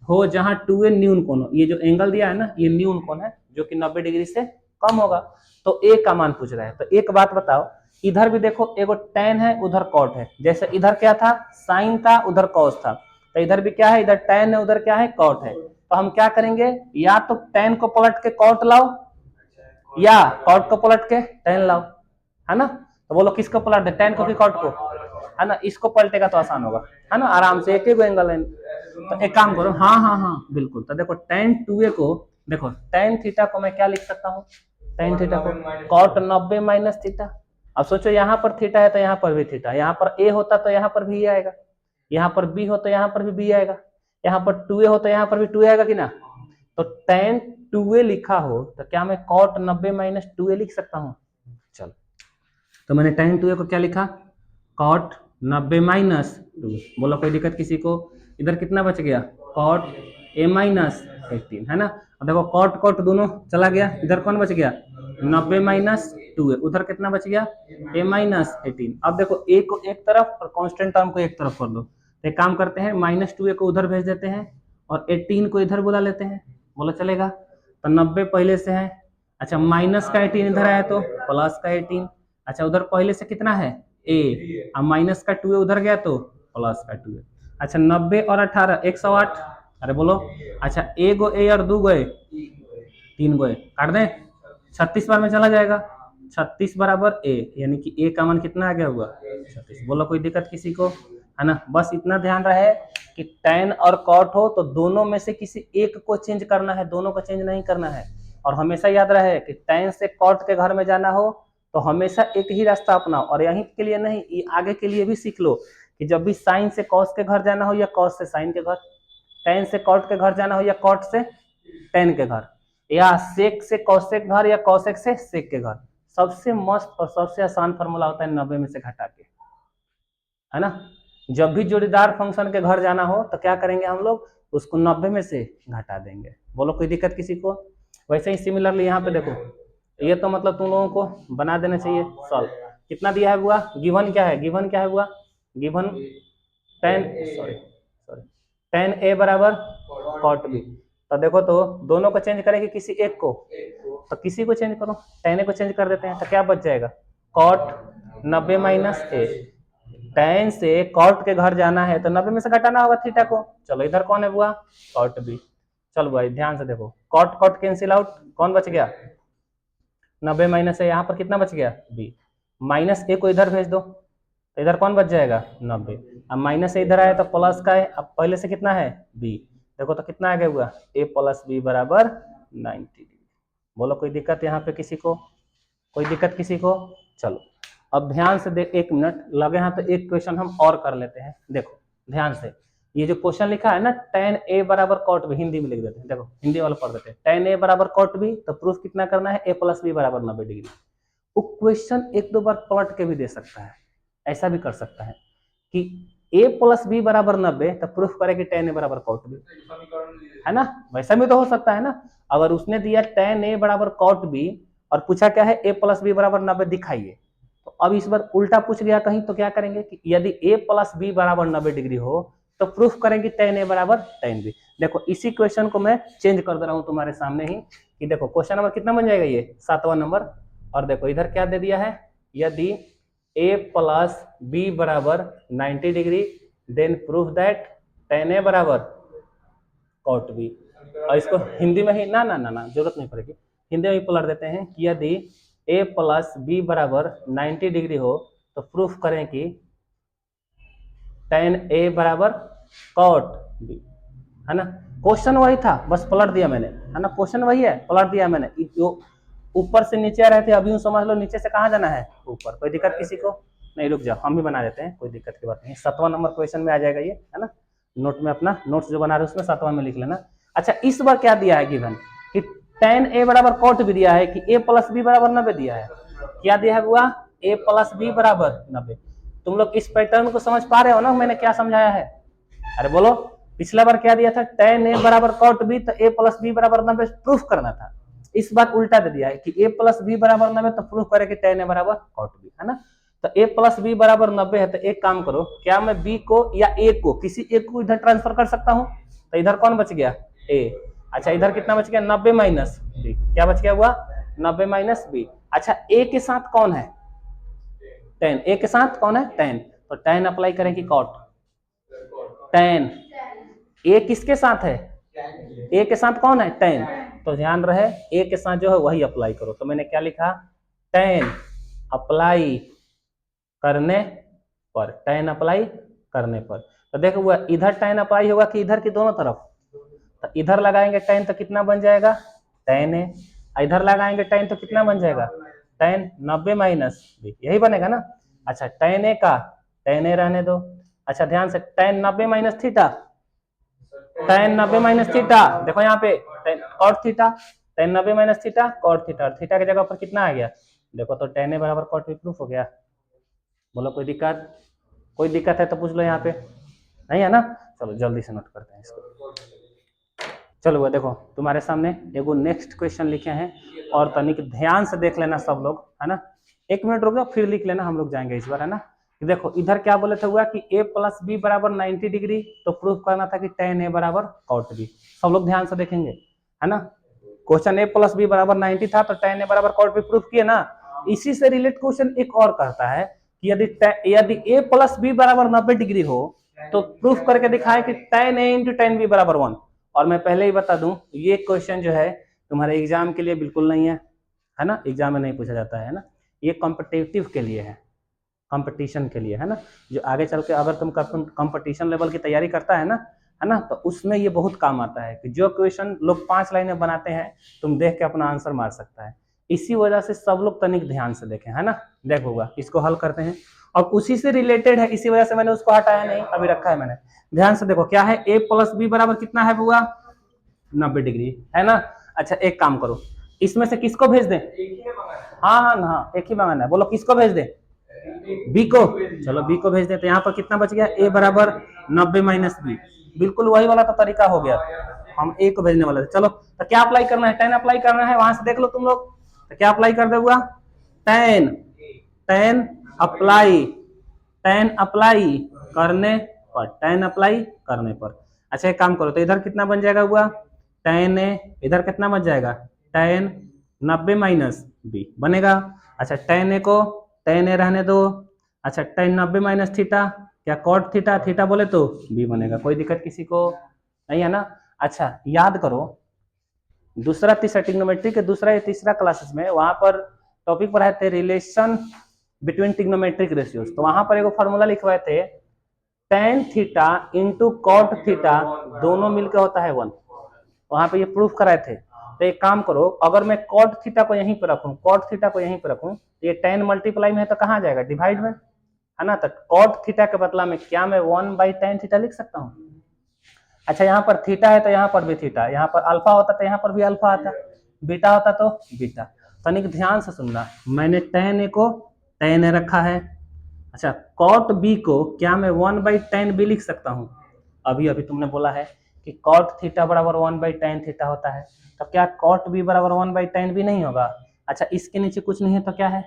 हो जहां 2a न्यून कोण हो। ये जो एंगल दिया है ना, ये न्यून कोण है जो कि 90 डिग्री से कम होगा। तो a का मान पूछ रहा है। तो एक बात बताओ, इधर भी देखो एगो tan है, उधर cot है। जैसे इधर क्या था, साइन था, उधर cos था, तो इधर भी क्या है, इधर tan है, उधर क्या है, cot है। तो हम क्या करेंगे, या तो tan को पलट के cot लाओ, या cot को पलट के tan लाओ, है ना। तो बोलो किसको पलट दे, tan को कि cot को, है ना। इसको पलटेगा तो आसान होगा, है ना, आराम से एक ही एंगल है। तो एक काम करो, हाँ बिल्कुल। तो देखो tan 2a को, देखो tan थीटा को मैं क्या लिख सकता हूँ, tan थीटा को cot 90 माइनस थीटा। अब सोचो यहाँ पर थीटा है तो यहाँ पर भी थीटा, यहाँ पर ए होता तो यहाँ पर भी आएगा, यहाँ पर बी हो तो यहाँ पर भी बी आएगा, यहाँ पर 2a हो तो यहाँ पर भी 2a आएगा कि ना। तो tan 2a लिखा हो तो क्या मैं cot 90 माइनस 2a लिख सकता हूँ? चलो, तो मैंने tan 2a को क्या लिखा, cot 90 माइनस 2। बोलो कोई दिक्कत किसी को? इधर कितना बच गया, cot a माइनस 18, है ना। अब देखो cot cot दोनों चला गया, इधर कौन बच गया, 90 माइनस 2, उधर कितना बच गया, a माइनस 18। अब देखो a को एक तरफ और कांस्टेंट टर्म को एक तरफ कर लो। तो एक काम करते हैं, माइनस 2a को उधर भेज देते हैं और 18 को इधर बुला लेते हैं, बोला चलेगा। तो 90 पहले से है, अच्छा माइनस का 18 इधर आया तो प्लस का 18, अच्छा उधर पहले से कितना है, a, अब माइनस का 2a उधर गया तो प्लस का 2a। अच्छा 90 और 18 108, अरे बोलो, अच्छा ए गो ए और 2 गए 3 गए, काट दें, 36 बार में चला जाएगा, 36 बराबर ए, यानी कि ए का मान कितना आ गया हुआ, 36। बोलो कोई दिक्कत किसी को, है ना। बस इतना ध्यान रहे कि tan और cot हो तो दोनों में से किसी एक को चेंज करना है, दोनों को चेंज नहीं करना है। और हमेशा याद रहे कि tan से cot के घर में जाना हो तो हमेशा एक ही रास्ता अपनाओ, और यहीं के लिए नहीं, आगे के लिए भी सीख लो कि जब भी साइन से cos के घर जाना हो या cos से साइन के घर, tan से cot के घर जाना हो या cot से tan के घर, या sec से cosec घर या cosec से sec के घर, सबसे मस्त और सबसे आसान फॉर्मूला होता है 90 में से घटा के, है ना। जब भी जोड़ीदार फंक्शन के घर जाना हो तो क्या करेंगे हम लोग, उसको 90 में से घटा देंगे। बोलो कोई दिक्कत किसी को? वैसे ही सिमिलरली यहाँ पे देखो, ये तो मतलब तुम लोगों को बना देना चाहिए सॉल्व। कितना दिया है हुआ, गिवन क्या है, गिवन क्या है हुआ, गिवन tan a बराबर cot b। तो देखो, तो दोनों को चेंज करेंगे किसी एक को, तो किसी को चेंज करो, tan a को चेंज कर देते हैं, तो क्या बच जाएगा, cot 90 माइनस a। tan से cot के घर जाना है तो 90 में से घटाना होगा थीटा को। चलो इधर कौन है हुआ, cot b। चलो भाई ध्यान से देखो, cot cot कैंसिल आउट, कौन बच गया, 90 माइनस है, यहाँ पर कितना बच गया, b। माइनस a को इधर भेज दो तो इधर कौन बच जाएगा, 90। अब माइनस से इधर आया तो प्लस का है, अब पहले से कितना है, b। देखो तो कितना आ गया हुआ, a प्लस b बराबर 90 डिग्री। बोलो कोई दिक्कत यहाँ पे किसी को, कोई दिक्कत किसी को? चलो अब ध्यान से देख, 1 मिनट लगे हैं तो एक क्वेश्चन हम और कर लेते हैं। देखो ध्यान से, ये जो क्वेश्चन लिखा है ना tan a बराबर cot b, हिंदी में लिख देते हैं, देखो हिंदी वाला पढ़ देते हैं। tan a बराबर cot b, तो प्रूफ कितना करना है, a प्लस बी बराबर 90 डिग्री। वो क्वेश्चन एक दो बार पलट के भी दे सकता है, ऐसा भी कर सकता है कि a प्लस बी बराबर 90, तो प्रूफ करे कि tan a बराबर cot b, है ना, वैसा भी तो हो सकता है ना। अगर उसने दिया tan a बराबर cot b और पूछा क्या है a प्लस बी बराबर 90 दिखाइए, तो अब इस बार उल्टा पूछ लिया कहीं, तो क्या करेंगे कि यदि a प्लस बी बराबर 90 डिग्री हो तो प्रूफ करेंगे tan a बराबर tan b। देखो इसी क्वेश्चन को मैं चेंज कर दे रहा हूं तुम्हारे सामने ही, कि देखो क्वेश्चन नंबर कितना बन जाएगा, ये 7वां नंबर। और देखो इधर क्या दे दिया है, यदि a प्लस बी बराबर 90 degree then proof that tan a बराबर cot b। और इसको हिंदी में ही ना ना ना ना जरूरत नहीं पड़ेगी, हिंदी में ही पलट देते हैं कि यदि a प्लस बी बराबर 90 डिग्री हो तो प्रूफ करें कि tan a बराबर cot b, है ना। क्वेश्चन वही था, बस पलट दिया मैंने, है ना, क्वेश्चन वही है, पलट दिया मैंने। जो ऊपर से नीचे आ रहे थे, अभी समझ लो नीचे से कहाँ जाना है, ऊपर। कोई दिक्कत किसी को नहीं, रुक जाओ हम भी बना देते हैं, कोई दिक्कत की बात नहीं। 7वां नंबर क्वेश्चन में आ जाएगा ये, है ना। नोट में अपना नोट्स जो बना रहे हो उसमें 7वां में लिख लेना। अच्छा इस बार क्या दिया है गिवन, कि tan a बराबर cot b दिया है, कि a प्लस बी बराबर 90 दिया है। क्या दिया है हुआ, a प्लस बी बराबर 90। तुम लोग इस पैटर्न को समझ पा रहे हो ना, मैंने क्या समझाया है, अरे बोलो। पिछला बार क्या दिया था, tan a बराबर cot b, तो a प्लस बी बराबर 90 प्रूफ करना था। इस बार उल्टा दे दिया है कि a प्लस बी बराबर 90, तो प्रूफ करे कि tan a बराबर cot b, है ना। तो a प्लस बी बराबर 90 है, तो एक काम करो, क्या मैं b को या a को, किसी एक को इधर ट्रांसफर कर सकता हूँ, तो इधर कौन बच गया, a। अच्छा इधर कितना बच गया, 90 माइनस b, क्या बच गया हुआ, 90 माइनस b। अच्छा a के साथ कौन है, tan, a के साथ कौन है, tan, तो tan अप्लाई करेंगे cot, tan। a किसके साथ है, a के साथ कौन है, tan, तो ध्यान रहे a के साथ जो है वही अप्लाई करो। तो मैंने क्या लिखा, tan अप्लाई करने पर, tan अप्लाई करने पर। तो देखो वो इधर tan अप्लाई होगा कि इधर की दोनों तरफ, तो इधर लगाएंगे tan तो कितना बन जाएगा, tan a, इधर लगाएंगे tan तो कितना बन जाएगा, tan 90 माइनस b, यही बनेगा ना। अच्छा tan a का, tan a रहने दो। अच्छा ध्यान से, tan 90 minus theta, tan 90 minus theta, देखो यहाँ पे cot theta, tan 90 minus theta cot theta, theta की जगह पर कितना आ गया, देखो तो tan a बराबर cot b प्रूफ हो गया। बोलो कोई दिक्कत, कोई दिक्कत है तो पूछ लो, यहाँ पे नहीं है ना। चलो जल्दी से नोट करते हैं इसको। चलो वो देखो तुम्हारे सामने एगो नेक्स्ट क्वेश्चन लिखे हैं, और तनिक ध्यान से देख लेना सब लोग, है ना। 1 मिनट रुक जाओ फिर लिख लेना, हम लोग जाएंगे इस बार, है ना। देखो इधर क्या बोले थे हुआ कि a प्लस बी बराबर 90 डिग्री, तो प्रूफ करना था कि tan a बराबर cot b। सब लोग ध्यान से देखेंगे, है ना। क्वेश्चन a प्लस बी बराबर 90 था, तो tan a बराबर cot b प्रूफ किए ना। इसी से रिलेटेड क्वेश्चन एक और कहता है कि यदि a प्लस बी बराबर 90 डिग्री हो तो प्रूफ करके दिखाए कि tan a into tan b बराबर 1। और मैं पहले ही बता दूं, ये क्वेश्चन जो है तुम्हारे एग्जाम के लिए बिल्कुल नहीं है ना, एग्जाम में नहीं पूछा जाता है ना। ये कॉम्पिटिटिव के लिए है, कंपटीशन के लिए, है ना। जो आगे चल के अगर तुम कंपटीशन लेवल की तैयारी करता है ना, तो उसमें ये बहुत काम आता है कि जो क्वेश्चन लोग 5 लाइनें बनाते हैं, तुम देख के अपना आंसर मार सकता है। इसी वजह से सब लोग तनिक ध्यान से देखें, है ना। देखोगा इसको हल करते हैं, और उसी से रिलेटेड है, इसी वजह से मैंने उसको हटाया नहीं, अभी रखा है मैंने। ध्यान से देखो क्या है, a प्लस बी बराबर कितना है बुआ, 90 डिग्री, है ना। अच्छा एक काम करो, इसमें से किसको भेज दें, हाँ हाँ हाँ एक ही मंगाना है, बोलो किसको भेज दें, बी को। चलो बी को भेज दें, तो यहाँ पर कितना बच गया, a बराबर 90 माइनस बी, बिल्कुल वही वाला तो तरीका हो गया, हम a को भेजने वाले थे। चलो तो क्या अप्लाई करना है, tan अप्लाई करना है, वहां से देख लो तुम लोग, तो क्या अप्लाई कर दे हुआ, tan अप्लाई, tan अप्लाई करने पर, tan अप्लाई करने पर। अच्छा एक काम करो, तो इधर कितना बन जाएगा हुआ, tan a, इधर कितना बच जाएगा, tan 90 माइनस बी बनेगा। अच्छा tan a को tan a रहने दो। अच्छा tan 90 माइनस थीटा, क्या cot थीटा, थीटा बोले तो b बनेगा, कोई दिक्कत किसी को नहीं है ना। अच्छा याद करो, दूसरा तीसरा ट्रिग्नोमेट्री के दूसरा या तीसरा क्लासेस में वहां पर टॉपिक पढ़ाए थे रिलेशन बिटवीन ट्रिग्नोमेट्रिक रेशियोज, तो वहां पर एगो फॉर्मूला लिखवाए थे, tan theta into cot theta दोनों मिलकर होता है 1, वहां पे ये प्रूफ कराए थे। तो एक काम करो, अगर मैं कॉट थीटा को यहीं पर रखूं, कॉट थीटा को यहीं पर रखूं, ये tan मल्टीप्लाई में है तो कहाँ जाएगा, डिवाइड में, है ना। तो कॉट थीटा के बदला में क्या मैं 1 बाई tan थीटा लिख सकता हूँ, अच्छा यहाँ पर थीटा है तो यहाँ पर भी थीटा, यहाँ पर अल्फा होता तो यहाँ पर भी अल्फा आता, बीटा होता तो बीटा। तनिक ध्यान से सुनना, मैंने tan a को tan a रखा है। अच्छा cot b को क्या मैं 1/tan b लिख सकता हूँ? अभी अभी तुमने बोला है कि cot थीटा बराबर 1/tan थीटा होता है, तो क्या cot b बराबर 1/tan b नहीं होगा? अच्छा इसके नीचे कुछ नहीं है तो क्या है,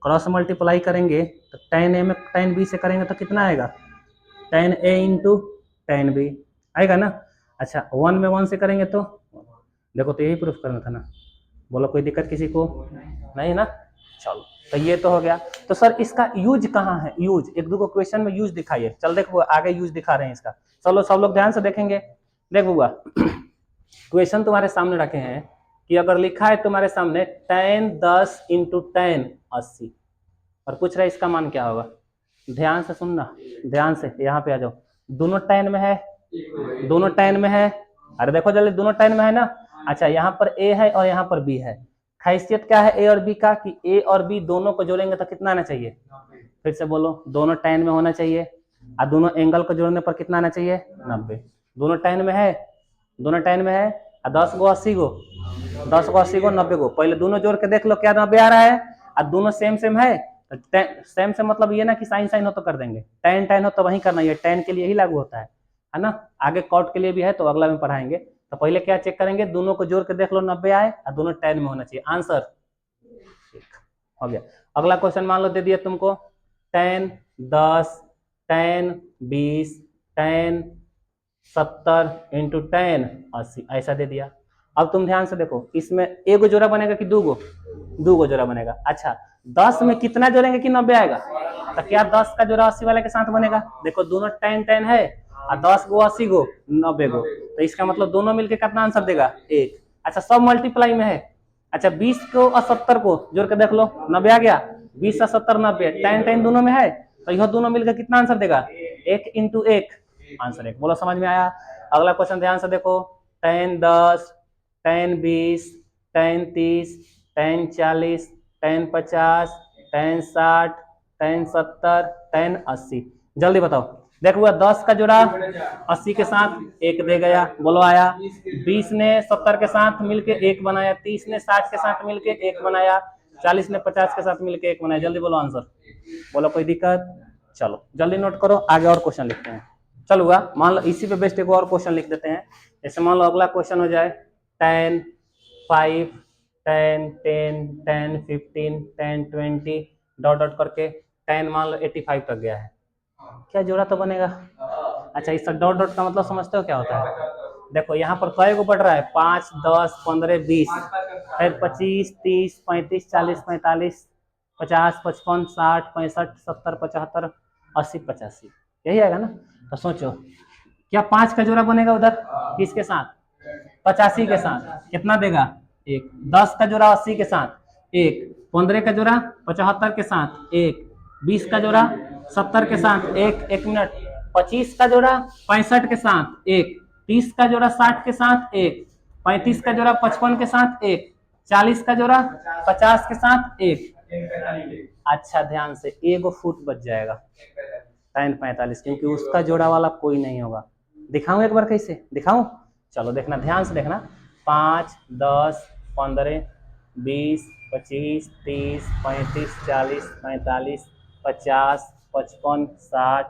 क्रॉस मल्टीप्लाई करेंगे तो tan a में tan b से करेंगे तो कितना आएगा, tan a into tan b आएगा ना। अच्छा 1 में 1 से करेंगे तो देखो, तो यही प्रूफ करना था ना, बोलो कोई दिक्कत किसी को नहीं ना। चलो तो ये तो हो गया। तो सर इसका यूज कहाँ है, यूज एक दो क्वेश्चन में यूज दिखाइए। चल देखो आगे यूज दिखा रहे हैं इसका, चलो सब लोग ध्यान से देखेंगे। देखो हुआ क्वेश्चन तुम्हारे सामने रखे हैं कि अगर लिखा है तुम्हारे सामने tan 10 इंटू tan 80 और पूछ रहा है इसका मान क्या होगा। ध्यान से सुनना, ध्यान से यहाँ पे आ जाओ। दोनों tan में है, दोनों tan में है, अरे देखो जल्दी, दोनों tan में है ना। अच्छा यहाँ पर a है और यहाँ पर b है। हैसियत क्या है a और b का कि a और b दोनों को जोड़ेंगे तो कितना आना चाहिए, फिर से बोलो, दोनों tan में होना चाहिए और दोनों एंगल को जोड़ने पर कितना आना चाहिए, 90। दोनों tan में है, दोनों tan में है, 10 गो 80 गो, 10 गो 80 गो 90 गो, पहले दोनों जोड़ के देख लो क्या 90 आ रहा है। और दोनों सेम सेम है, सेम से मतलब ये ना कि साइन साइन हो तो कर देंगे, tan tan हो तो वही करना, ये tan के लिए ही लागू होता है ना। आगे कॉट के लिए भी है तो अगला में पढ़ाएंगे। तो पहले क्या चेक करेंगे, दोनों को जोड़ के देख लो 90 आए और दोनों tan में होना चाहिए, आंसर हो गया। अगला क्वेश्चन मान लो दे दिया तुमको tan 10 tan 20 tan 70 into tan 80 ऐसा दे दिया। अब तुम ध्यान से देखो, इसमें एक जोड़ा बनेगा कि दो गो जोड़ा बनेगा। अच्छा 10 में कितना जोड़ेंगे कि 90 आएगा, तो क्या 10 का जोड़ा 80 वाले के साथ बनेगा। देखो दोनों tan tan है और 10 गो 80 गो 90 गो, तो इसका मतलब दोनों मिलके कितना आंसर देगा, 1। अच्छा सब मल्टीप्लाई में है। अच्छा 20 को और 70 को जोड़ के देख लो, 90 आ गया, 20 और 70 90, tan tan दोनों में है तो यह दोनों मिलकर कितना आंसर देगा, 1 इंटू 1, आंसर 1। बोलो समझ में आया। अगला क्वेश्चन ध्यान से देखो, tan 10 tan 20 tan 30 tan 40 tan 50 tan 60 tan 70 tan 80, जल्दी बताओ। देखो 10 का जोड़ा 80 के साथ एक दे गया, बोलो आया। 20 ने 70 के साथ मिलके एक बनाया, 30 ने 60 के साथ मिलके एक बनाया, 40 ने 50 के साथ मिलके एक बनाया, जल्दी बोलो आंसर। बोलो कोई दिक्कत, चलो जल्दी नोट करो, आगे और क्वेश्चन लिखते हैं। चलो हुआ, मान लो इसी पे बेस्ट एक और क्वेश्चन लिख देते हैं। जैसे मान लो अगला क्वेश्चन हो जाए tan 5 tan 10 tan 15 tan 20 dot dot करके tan मान लो 85 तक गया है, क्या जोड़ा तो बनेगा। अच्छा इस डॉट डॉट का मतलब समझते हो क्या होता है, देखो यहाँ पर कई को बढ़ रहा है, 5 10 15 20, फिर 25 30 35 40 45 50 55 60 65 70 75 80 85, यही आएगा ना। तो सोचो क्या 5 का जोड़ा बनेगा उधर किसके साथ, 85 के साथ, कितना देगा 1। 10 का जोड़ा 80 के साथ 1, 15 का जोड़ा 75 के साथ 1, 20 का जोड़ा 70 के साथ 1 मिनट, 25 का जोड़ा 65 के साथ 1, 30 का जोड़ा 60 के साथ 1, 35 का जोड़ा 55 के साथ 1, 40 का जोड़ा 50 के साथ 1। अच्छा ध्यान से, एगो फुट बच जाएगा tan 45, क्योंकि उसका जोड़ा वाला कोई नहीं होगा। दिखाऊं एक बार कैसे दिखाऊं, चलो देखना ध्यान से देखना। 5 10 15 20 25 30 35 40 45 50 55 60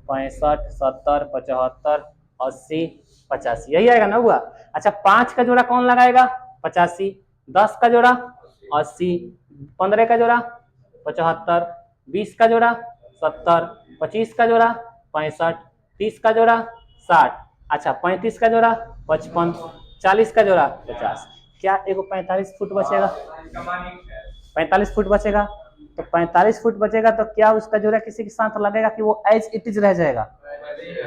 65 70 75 80 85, यही आएगा ना हुआ। अच्छा 5 का जोड़ा कौन लगाएगा, 85, 10 का जोड़ा 80, 15 का जोड़ा 75, 20 का जोड़ा 70, 25 का जोड़ा 65, 30 का जोड़ा 60, अच्छा 35 का जोड़ा 55, 40 का जोड़ा 50, क्या एगो 45 फुट बचेगा, 45 फुट बचेगा। तो 45 फुट बचेगा तो क्या उसका जोड़ा किसी के साथ लगेगा कि वो एज इट इज रह जाएगा।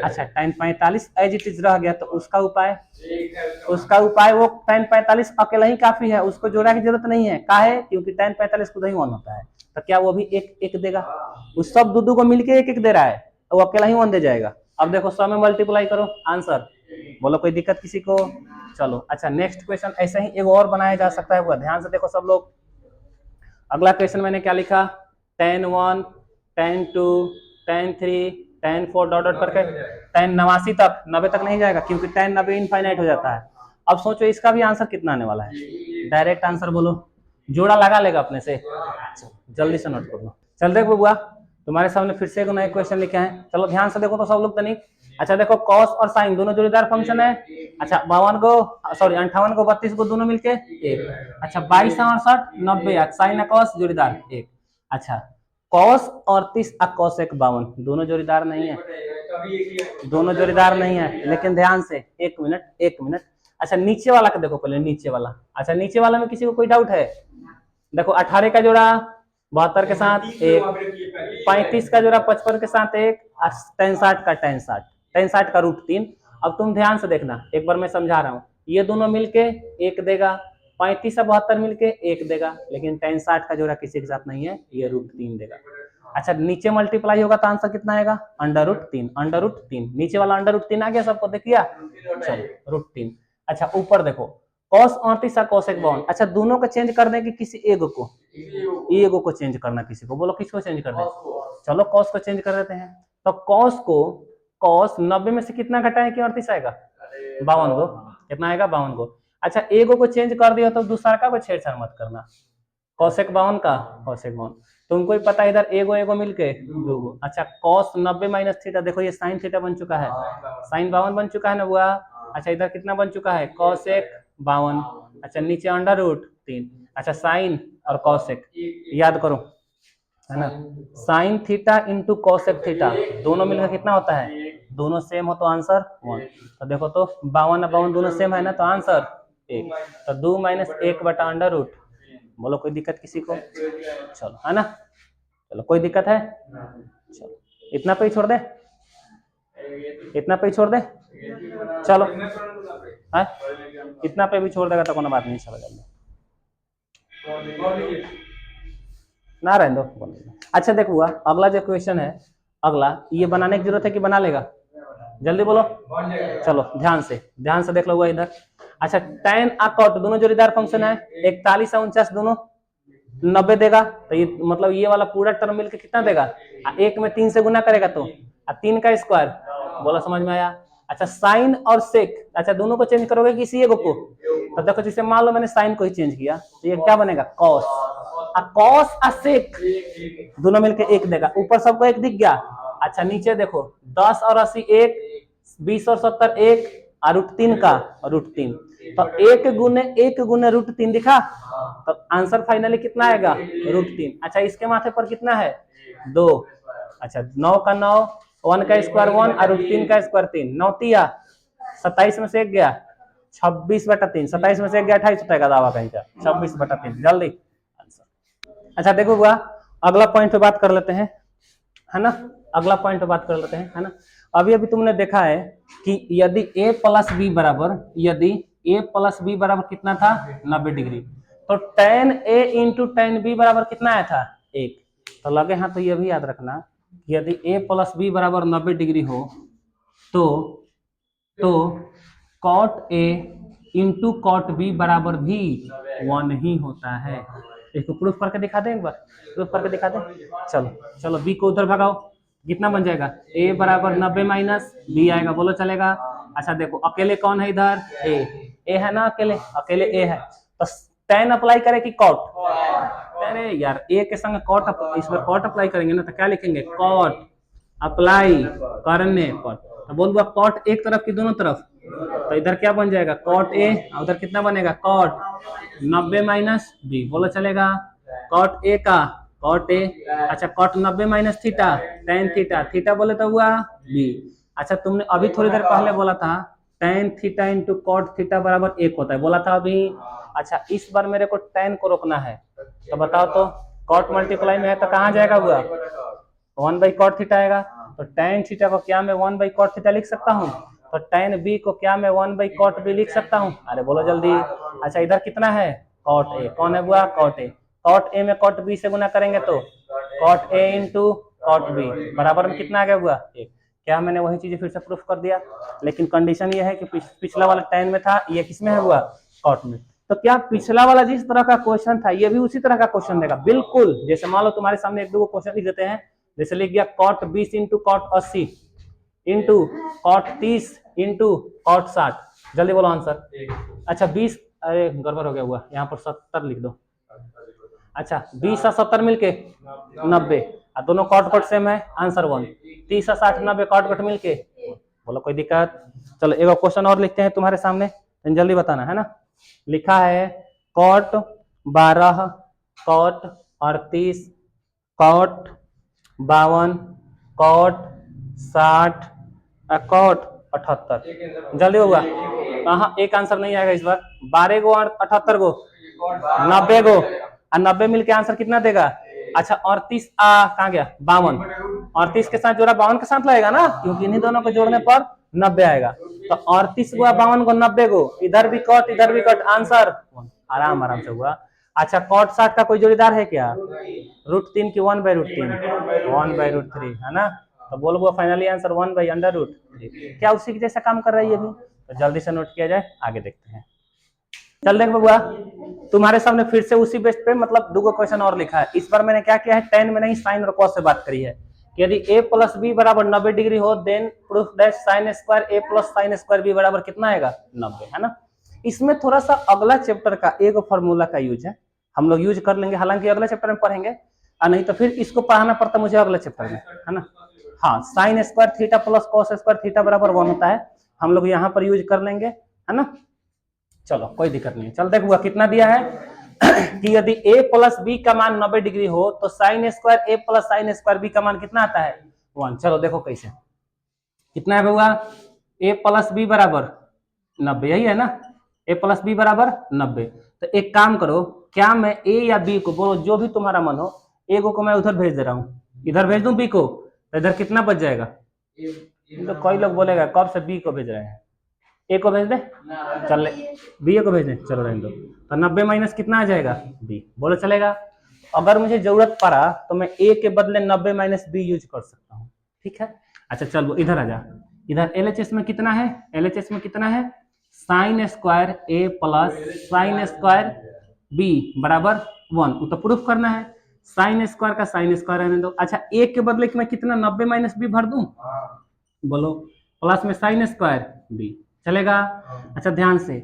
अच्छा tan 45 एज इट इज रह गया तो उसका उपाय वो tan 45 अकेला ही काफी है, उसको जोड़ा की जरूरत नहीं है, काहे, क्योंकि tan 45 खुद ही 1 होता है। तो क्या वो भी एक एक देगा, उस सब दो को मिलके एक एक दे रहा है, वो अकेला ही 1 दे जाएगा। अब देखो 100 में मल्टीप्लाई करो, आंसर बोलो कोई दिक्कत किसी को। चलो अच्छा नेक्स्ट क्वेश्चन ऐसा ही एक और बनाया जा सकता है, वो ध्यान से देखो सब लोग। अगला क्वेश्चन मैंने क्या लिखा, tan 1 tan 2 tan 3 tan 4 dot dot करके tan 89 तक, 90 तक नहीं जाएगा क्योंकि tan 90 इनफाइनाइट हो जाता है। अब सोचो इसका भी आंसर कितना आने वाला है, डायरेक्ट आंसर बोलो, जोड़ा लगा लेगा अपने से, जल्दी से नोट कर लो। चल देख बुआ, तुम्हारे सामने फिर से एक नया क्वेश्चन लिखे हैं, चलो ध्यान से देखो तो सब लोग तनिक। अच्छा देखो कॉस और साइन दोनों जोड़ीदार फंक्शन है। अच्छा 52 को सॉरी 58 को 32 को दोनों मिलके एक। अच्छा 22 68 90 साइन और कॉस जोड़ीदार एक। अच्छा कॉस 38 और कॉस 52 दोनों जोड़ीदार नहीं है, दोनों जोड़ीदार नहीं है, लेकिन ध्यान से एक मिनट। अच्छा नीचे वाला का देखो पहले, नीचे वाला। अच्छा नीचे वाला में किसी को कोई डाउट है? देखो 18 का जोड़ा 72 के साथ एक, 35 का जोड़ा 55 के साथ एक, और tan 60 का tan 60 का √3। अब तुम ध्यान से देखना, एक बार मैं समझा रहा हूँ, ये दोनों मिलके एक देगा, 35 और 72 मिलके एक देगा, लेकिन tan 60 का जोड़ा किसी के साथ नहीं है, ये √3 देगा। अच्छा नीचे मल्टीप्लाई होगा तो आंसर कितना आएगा? √3 नीचे वाला √3 आ गया सबको, देखिए चलो √3। अच्छा ऊपर देखो cos 38 और cos 52। अच्छा दोनों को चेंज कर दें कि किसी एगो को चेंज करना, किसी को बोलो किसको चेंज कर दें? चलो cos को चेंज कर देते हैं। तो cos 90 में से कितना घटाए कि 38 आएगा? 52 को। कितना आएगा? 52 को। अच्छा एगो को चेंज कर दिया तो दूसरा का कोई छेड़छाड़ मत करना, cos 52 का cos 52। तुमको ही पता है इधर एगो मिलके दो। अच्छा cos 90 माइनस थीटा, देखो ये sin थीटा बन चुका है, sin 52 बन चुका है ना बुआ। अच्छा इधर कितना बन चुका है? cos 52। अच्छा नीचे √3। अच्छा साइन और cos याद करो है ना, sine theta into cosec theta दोनों मिलकर कितना होता है? दोनों सेम हो तो आंसर 1। तो देखो तो 52 और 52 दोनों सेम है ना, तो आंसर 1। तो 2 - 1/√। बोलो कोई दिक्कत किसी को? चलो है ना, चलो कोई दिक्कत है? चलो इतना पे ही छोड़ दे, इतना पे ही छोड़ दे, चलो है इतना पे भी छोड़ देगा तो कोनो बात नहीं, चलो जल्दी ना रहने दो। अच्छा देखो हुआ, अगला जो क्वेश्चन है, अगला ये बनाने की जरूरत है कि बना लेगा? जल्दी बोलो, चलो ध्यान से देख लो हुआ इधर। अच्छा tan और cot दोनों जोड़ीदार फंक्शन है, 41 और 49 दोनों 90 देगा, तो ये मतलब ये वाला पूरा टर्म मिलकर कितना देगा? एक में 3 से गुना करेगा तो 3 का स्क्वायर। बोला समझ में आया? अच्छा साइन और सेक, अच्छा दोनों को चेंज करोगे किसी एगो को? तो देखो जैसे मान लो मैंने साइन को ही चेंज किया तो ये क्या बनेगा? कॉस। कॉस और सेक दोनों मिलकर एक देगा, ऊपर सबको एक दिख गया। अच्छा नीचे देखो 10 और 80 एक, 20 और 70 एक, और √3 का √3, तो 1 गुने √3 दिखा, तो आंसर फाइनली कितना आएगा? √3। अच्छा इसके माथे पर कितना है? 2। अच्छा 9 का 9, 1 का स्क्वायर 1 और √3 का स्क्वायर 3, 9 तिया 27 में से एक गया 26/3, 27 में से एक गया 28 होता है दावा कहीं का 26/3, जल्दी आंसर। अच्छा देखो हुआ, अगला पॉइंट पे बात कर लेते हैं है ना, अगला पॉइंट पे बात कर लेते हैं है ना। अभी तुमने देखा है कि यदि a + b कितना था? 90 डिग्री, तो tan a × tan b बराबर कितना आया था? 1। तो लगे हाँ, तो ये भी याद रखना, यदि a + b बराबर 90 डिग्री हो तो cot a × cot b बराबर भी 1 ही होता है। इसको प्रूफ करके दिखा दें, एक बार प्रूफ करके दिखा दें। चलो b को उधर भगाओ, कितना बन जाएगा? a बराबर 90 माइनस b आएगा, बोलो चलेगा? अच्छा देखो अकेले कौन है इधर? a है ना, अकेले a है, तो tan अप्लाई करे कि cot? अरे यार a के संग cot, इसमें cot अप्लाई करेंगे ना तो क्या लिखेंगे? cot अप्लाई करने पर। तो बोल दो cot एक तरफ की दोनों तरफ, तो इधर क्या बन जाएगा? cot a, उधर कितना बनेगा? cot 90 माइनस b, बोलो चलेगा? cot a का cot a, अच्छा cot 90 minus theta tan theta बोले तो हुआ b। अच्छा तुमने अभी थोड़ी देर पहले बोला था tan थीटा × cot थीटा बराबर 1 होता है, बोला था अभी। अच्छा इस बार मेरे को tan को रोकना है, तो बताओ तो cot मल्टीप्लाई में है तो कहाँ जाएगा हुआ? 1/cot थीटा आएगा, तो tan थीटा को क्या मैं 1/cot थीटा लिख सकता हूँ? तो tan b को क्या मैं 1/cot b लिख सकता हूँ? अरे बोलो जल्दी। अच्छा इधर कितना है? cot a, कौन है बुआ? cot a में cot b से गुना करेंगे तो cot a × cot b बराबर में कितना आ गया बुआ? 1। क्या मैंने वही चीज फिर से प्रूफ कर दिया? लेकिन कंडीशन ये है कि पिछला वाला tan में था, ये किस में है बुआ? cot में। तो क्या पिछला वाला जिस तरह का क्वेश्चन था ये भी उसी तरह का क्वेश्चन देगा? बिल्कुल। जैसे मान लो तुम्हारे सामने 1-2 क्वेश्चन लिख देते हैं, जैसे लिख गया cot 20 into cot 80 into cot 30 into cot 60। जल्दी बोलो आंसर। अच्छा 20, अरे गड़बड़ हो गया हुआ, यहाँ पर 70 लिख दो। अच्छा 20 और 70 मिलके 90, और दोनों कॉट कट सेम है, आंसर 1। 30 और 60 90 कॉट कट मिलके, बोलो कोई दिक्कत। चलो एक क्वेश्चन और लिखते हैं तुम्हारे सामने, जल्दी बताना है ना। लिखा है cot 12 cot 38 cot 52 cot 60 cot 78। जल्दी होगा। हाँ एक आंसर नहीं आएगा इस बार। 12 गो और 78 गो 90 गो, और 90 मिलके आंसर कितना देगा। अच्छा 38 कहाँ गया 52, 38 के साथ जोड़ा 52 के साथ लगेगा ना, क्योंकि इन्हीं दोनों को जोड़ने पर 90 आएगा। तो 38 गो 52 को 90 गो, इधर भी कट इधर भी कट, आंसर आराम आराम से हुआ। अच्छा cot 60 का कोई जोड़ीदार है क्या, √3 की 1/√3, 1/√3 है ना। तो बोलो फाइनली आंसर 1/√3। क्या उसी के जैसा काम कर रही है अभी, तो जल्दी से नोट किया जाए, आगे देखते हैं। चल देख बबुआ, तुम्हारे सामने फिर से उसी बेस पे मतलब 2 क्वेश्चन और लिखा है। इस बार मैंने क्या किया है, tan में नहीं साइन और कॉस से बात करी है कि यदि a + b = 90 डिग्री हो, then proof that sin square a + sin square b बराबर कितना आएगा 90, है ना। इसमें थोड़ा सा अगला चैप्टर का एक फॉर्मूला का यूज है, हम लोग यूज कर लेंगे, हालांकि अगले चैप्टर में पढ़ेंगे, और नहीं तो फिर इसको पढ़ाना पड़ता मुझे अगले चैप्टर में, है ना। हाँ sin square theta + cos square theta बराबर 1 होता है, हम लोग यहाँ पर यूज कर लेंगे, है ना। चलो कोई दिक्कत नहीं। चल देखो कितना दिया है कि यदि a + b का मान 90 डिग्री हो तो sin square a + sin square b का मान कितना आता है 1। चलो देखो कैसे, कितना है बउआ, a + b बराबर 90, यही है ना, a + b बराबर 90। तो एक काम करो, क्या मैं a या b को, बोलो जो भी तुम्हारा मन हो, a को मैं उधर भेज दे रहा हूँ, इधर भेज दूं b को, तो इधर कितना बच जाएगा। तो कोई लोग बोलेगा कब से b को भेज रहे हैं, a को भेज दे, चल b को भेज दे, चलो रहने दो। तो 90 माइनस कितना आ जाएगा b, बोलो चलेगा। अगर मुझे जरूरत पड़ा तो मैं a के बदले 90 माइनस b यूज कर सकता हूँ, ठीक है। अच्छा चल इधर आ जा, इधर LHS में कितना है, LHS में कितना है, sin square a + sin square b बराबर 1, तो प्रूफ करना है। sin स्क्वायर का sin स्क्वायर रहने दो। अच्छा a के बदले मैं कितना 90 माइनस b भर दूं, बोलो प्लस में sin स्क्वायर b, चलेगा। अच्छा ध्यान से,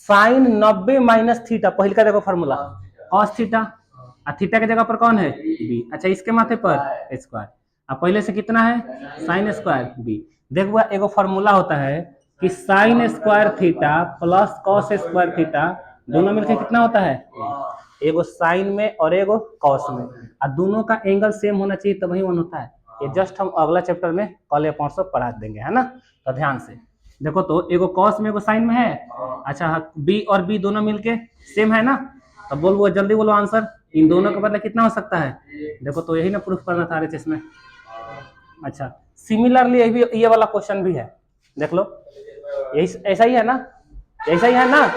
sin 90 माइनस थीटा, पहले का देखो फॉर्मूला cos थीटा, और थीटा की जगह पर कौन है b, अच्छा इसके माथे पर स्क्वायर, अब पहले से कितना है sin स्क्वायर b। देखो एगो फॉर्मूला होता है कि sin square theta + cos square theta दोनों मिलकर कितना होता है, एगो साइन में और एगो कॉस में, और दोनों का एंगल सेम होना चाहिए तभी 1 होता है। ये जस्ट हम अगला चैप्टर में कल या परसों पढ़ा देंगे, है ना। तो ध्यान से देखो, तो एगो कॉस में एगो साइन में है, अच्छा बी और बी दोनों मिलके सेम है ना, तो बोलो जल्दी बोलो आंसर, इन दोनों के बदले कितना हो सकता है। देखो तो यही ना प्रूफ करना था RHS में। अच्छा सिमिलरली ये वाला क्वेश्चन भी है, देख लो, यही ऐसा ही है ना, ऐसा ही है ना,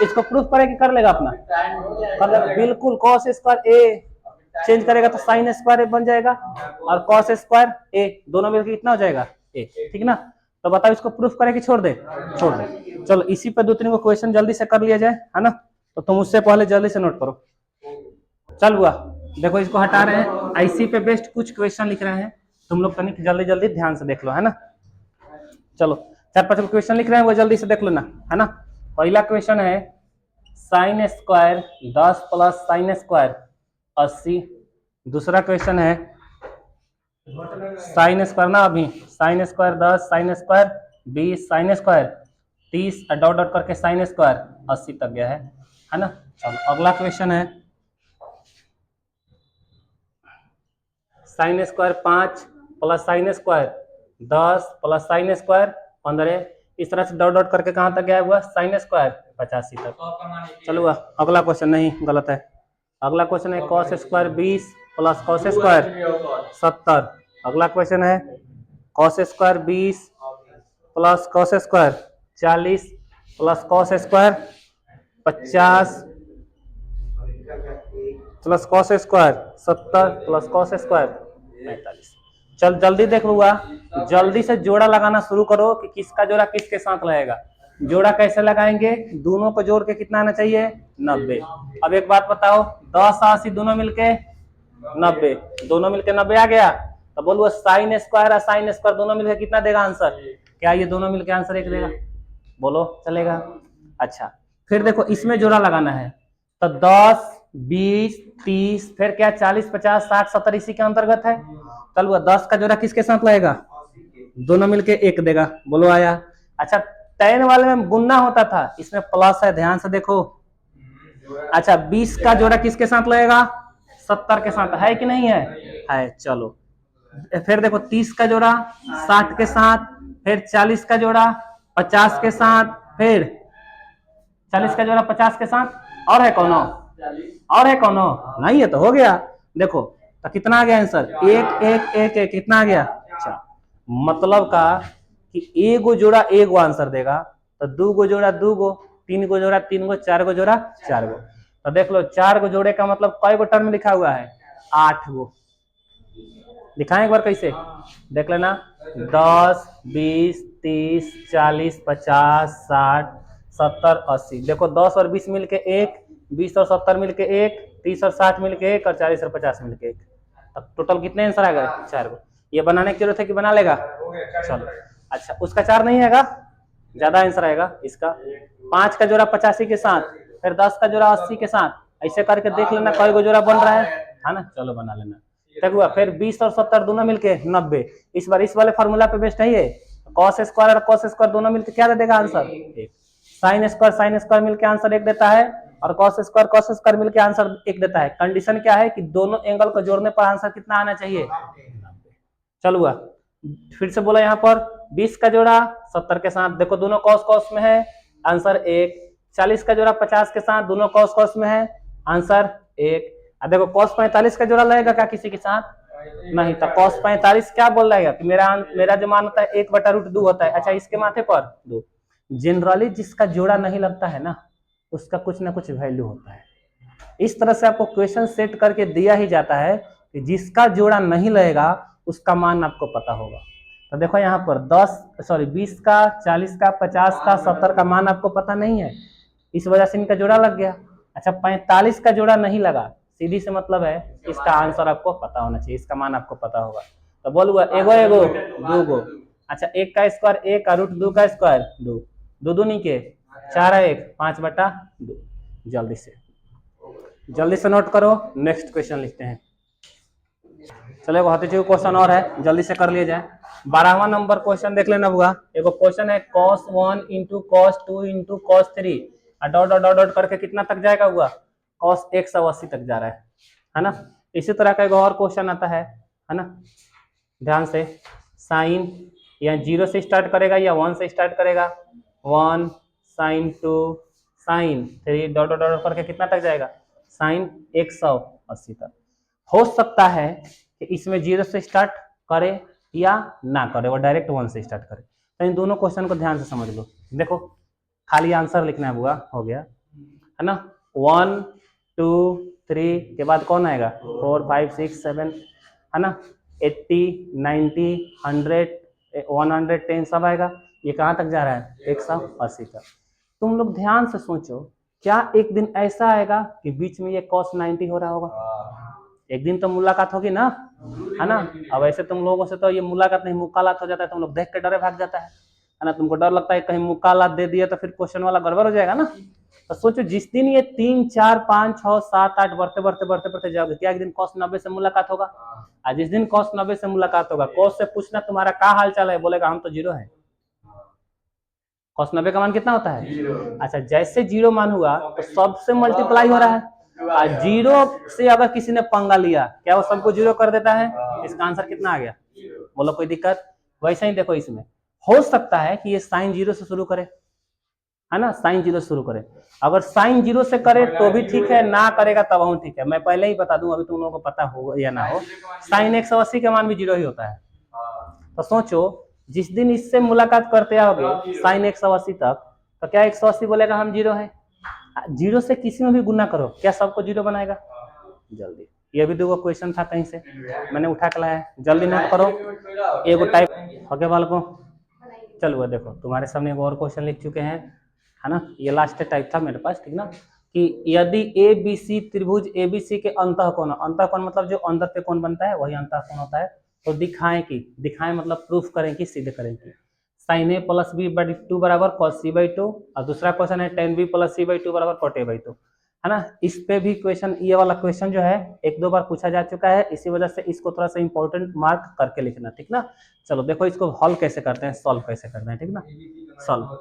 इसको प्रूफ करेगा कर लेगा अपना, कर लेगा बिल्कुल। cos स्क्वायर a चेंज करेगा तो sin स्क्वायर बन जाएगा, और cos स्क्वायर a दोनों मिलकर कितना हो जाएगा a, ठीक ना। तो बताओ इसको प्रूफ करे कि छोड़ दे, छोड़ दे। चलो इसी पे 2-3 क्वेश्चन जल्दी से कर लिया जाए, है ना। तो तुम उससे पहले जल्दी से नोट करो। चल हुआ, देखो इसको हटा रहे हैं, IC पे बेस्ड कुछ क्वेश्चन लिख रहे हैं, तुम लोग तनिक जल्दी जल्दी ध्यान से देख लो, है ना। चलो 4-5 क्वेश्चन लिख रहे हैं, वो जल्दी से देख लो ना, है ना। पहला क्वेश्चन है sin स्क्वायर 10 + sin स्क्वायर 80। दूसरा क्वेश्चन है sin स्क्वायर ना, अभी sin square 10 sin square 20 sin square 30 dot dot करके sin स्क्वायर 80 तक गया है ना। चलो अगला क्वेश्चन है sin square 5 + sin square 10 + sin square 15, इस तरह से डॉट डॉट करके कहां तक गया हुआ sin स्क्वायर 85 तक। चलो अगला क्वेश्चन, नहीं गलत है, अगला क्वेश्चन है cos स्क्वायर 20 + cos स्क्वायर 70। अगला क्वेश्चन है cos square 20 + cos square 40 + cos square 50 + cos square 70 + cos square 45। चल जल्दी देख लूंगा, जल्दी से जोड़ा लगाना शुरू करो कि किसका जोड़ा किसके साथ रहेगा। जोड़ा कैसे लगाएंगे, दोनों को जोड़ के कितना आना चाहिए 90। अब एक बात बताओ, 10 80 दोनों मिलके 90, दोनों मिलके 90 आ गया, तो बोलो साइन स्क्वायर और साइन स्क्वायर दोनों मिलकर कितना देगा आंसर? क्या ये दोनों मिलकर आंसर 1 देगा? बोलो चलेगा? अच्छा फिर देखो इसमें जोड़ा लगाना है, तो 10 20 30 फिर क्या 40 50 60 70 इसी के अंतर्गत है। चलो 10 का जोड़ा किसके साथ लगेगा? दोनों मिलके 1 देगा। बोलो आया? अच्छा 10 वाले में गुना होता था, इसमें प्लस है, ध्यान से देखो। अच्छा 20 का जोड़ा किसके साथ लगेगा? 70 के साथ, है कि नहीं है? है। चलो फिर देखो 30 का जोड़ा 60 के साथ, फिर 40 का जोड़ा 50 के साथ, फिर 40 का जोड़ा 50 के साथ, और है कौन? और है कौन? नहीं है तो हो गया। देखो तो कितना आ गया आंसर? 1 1 1 1 कितना आ गया? अच्छा मतलब का कि एक गो जोड़ा एक गो आंसर देगा, तो 2 गो जोड़ा 2 गो, 3 गो जोड़ा 3 गो, 4 गो जोड़ा 4 गो। तो देख लो 4 गो जोड़े का मतलब कई गो टर्म लिखा हुआ है? 8 गो। दिखाएं एक बार कैसे, देख लेना। 10 20 30 40 50 60 70 80। देखो 10 और 20 मिलके 1, 20 और 70 मिलके 1, 30 और 60 मिलके 1 और 40 और 50 मिलके 1। अब टोटल कितने आंसर आ गए? 4 गो। ये बनाने की जरूरत है कि बना लेगा? चलो अच्छा उसका 4 नहीं आएगा, ज्यादा आंसर आएगा इसका। 5 का जोड़ा 85 के साथ, फिर 10 का जोड़ा 80 के साथ, ऐसे करके देख लेना कई गो जोड़ा बन रहा है ना? चलो बना लेना। तक हुआ। फिर 20 और 70 दोनों मिलके 90। इस बार इस वाले फार्मूला पे बेस्ट है ये। कॉस स्क्वायर और कॉस स्क्वायर दोनों मिलके क्या दे देगा आंसर? 1। साइन स्क्वायर मिलके आंसर 1 देता है, और कॉस स्क्वायर मिलके आंसर 1 देता है। कंडीशन क्या है कि दोनों एंगल को जोड़ने पर आंसर कितना आना चाहिए? 90। चलो हुआ। फिर से बोला यहाँ पर 20 का जोड़ा 70 के साथ, देखो दोनों कॉस कॉस में है, आंसर 1। 40 का जोड़ा 50 के साथ, दोनों कॉस कॉस में है, आंसर 1। अब देखो cos 45 का जोड़ा लगेगा क्या किसी के साथ? नहीं। तो cos 45 क्या बोल रहा है कि मेरा जो मान होता है 1/√2 होता है। अच्छा इसके माथे पर 2। जनरली जिसका जोड़ा नहीं लगता है ना, उसका कुछ ना कुछ वैल्यू होता है। इस तरह से आपको क्वेश्चन सेट करके दिया ही जाता है कि जिसका जोड़ा नहीं लगेगा उसका मान आपको पता होगा। तो देखो यहाँ पर 20 का 40 का 50 का 70 का मान आपको पता नहीं है, इस वजह से इनका जोड़ा लग गया। अच्छा 45 का जोड़ा नहीं लगा, सीधी से मतलब है इसका आंसर आपको पता होना चाहिए, इसका मान आपको पता होगा। तो बोलूंगा एगो एगो 2 गो। अच्छा 1 का स्क्वायर 1 का √2 का स्क्वायर 2, 2 दूनी के 4 1 5/2। जल्दी से नोट करो, नेक्स्ट क्वेश्चन लिखते हैं। चलो बहुत ही क्वेश्चन और है, जल्दी से कर लिया जाए। 12वां नंबर क्वेश्चन देख लेना हुआ। एगो क्वेश्चन है cos 1 × cos 2 × cos 3 dot dot dot dot करके कितना तक जाएगा हुआ? cos 180 तक जा रहा है ना? इसी तरह का एक और क्वेश्चन आता है ना? ध्यान से, साइन या 0 से स्टार्ट करेगा या 1 से स्टार्ट करेगा? 1 sin 2 sin 3 dot dot dot करके कितना तक जाएगा? sin 180 तक। हो सकता है कि इसमें 0 से स्टार्ट करे या ना करे, वो डायरेक्ट 1 से स्टार्ट करे। तो इन दोनों क्वेश्चन को ध्यान से समझ लो। देखो खाली आंसर लिखना है हुआ, हो गया है ना? 1 2 3 के बाद कौन आएगा? 4 5 6 7 है ना? 80 90 100 110 सब आएगा। ये कहाँ तक जा रहा है? 180 तक। तुम लोग ध्यान से सोचो, क्या एक दिन ऐसा आएगा कि बीच में ये cos 90 हो रहा होगा? एक दिन तो मुलाकात होगी ना, है ना? अब ऐसे तुम लोगों से तो ये मुलाकात नहीं मुकालात हो जाता है, तुम लोग देख के डरे भाग जाता है ना? तुमको डर लगता है कहीं मुकालात दे दिया तो फिर क्वेश्चन वाला गड़बड़ हो जाएगा ना। तो सोचो जिस दिन ये 3 4 5 6 7 8 बढ़ते बढ़ते बढ़ते बढ़ते जाओगे, क्या एक दिन cos 90 से मुलाकात होगा? आज जिस दिन cos 90 से मुलाकात होगा, cos से पूछना तुम्हारा क्या हाल चाल है, बोलेगा हम तो 0 है। cos 90 का मान कितना होता है? अच्छा जैसे 0 मान हुआ तो सबसे मल्टीप्लाई हो रहा है, और 0 से अगर किसी ने पंगा लिया, क्या वो सबको 0 कर देता है? इसका आंसर कितना आ गया? बोलो कोई दिक्कत? वैसे ही देखो इसमें हो सकता है कि ये साइन 0 से शुरू करे, है ना? साइन 0 से शुरू करे। अगर साइन 0 से करे तो भी ठीक है, ना करेगा तब हम ठीक है। मैं पहले ही बता दूं, अभी तुम लोगों को पता हो या ना हो, साइन 180 के मान भी 0 ही होता है। तो सोचो जिस दिन इससे मुलाकात करते आओगे साइन 180 तक, तो क्या 180 बोलेगा हम 0 है? 0 से किसी में भी गुना करो, क्या सबको 0 बनाएगा? जल्दी, ये भी 2 क्वेश्चन था कहीं से मैंने उठा के लाया, जल्दी नोट करो। एगो टाइप हो गया बालकों। चलो देखो तुम्हारे सामने एक और क्वेश्चन लिख चुके हैं, है ना? ये लास्ट टाइप था मेरे पास, ठीक ना? कि यदि ABC त्रिभुज ABC के अंतःकोण, अंतःकोण मतलब जो अंदर पे कोण बनता है वही अंतःकोण होता है, तो दिखाएं कि, दिखाएं मतलब प्रूफ करें कि, सिद्ध करें कि sine A plus B by two बराबर कॉस सी बाई टू, और दूसरा क्वेश्चन है tan B plus C by two बराबर कॉट ए बाई टू, है ना। इस पे भी क्वेश्चन, ये वाला क्वेश्चन जो है एक दो बार पूछा जा चुका है, इसी वजह से इसको थोड़ा सा इंपॉर्टेंट मार्क करके लिखना, ठीक ना। चलो देखो इसको हल कैसे करते हैं, सॉल्व कैसे करते हैं, ठीक ना। सॉल्व,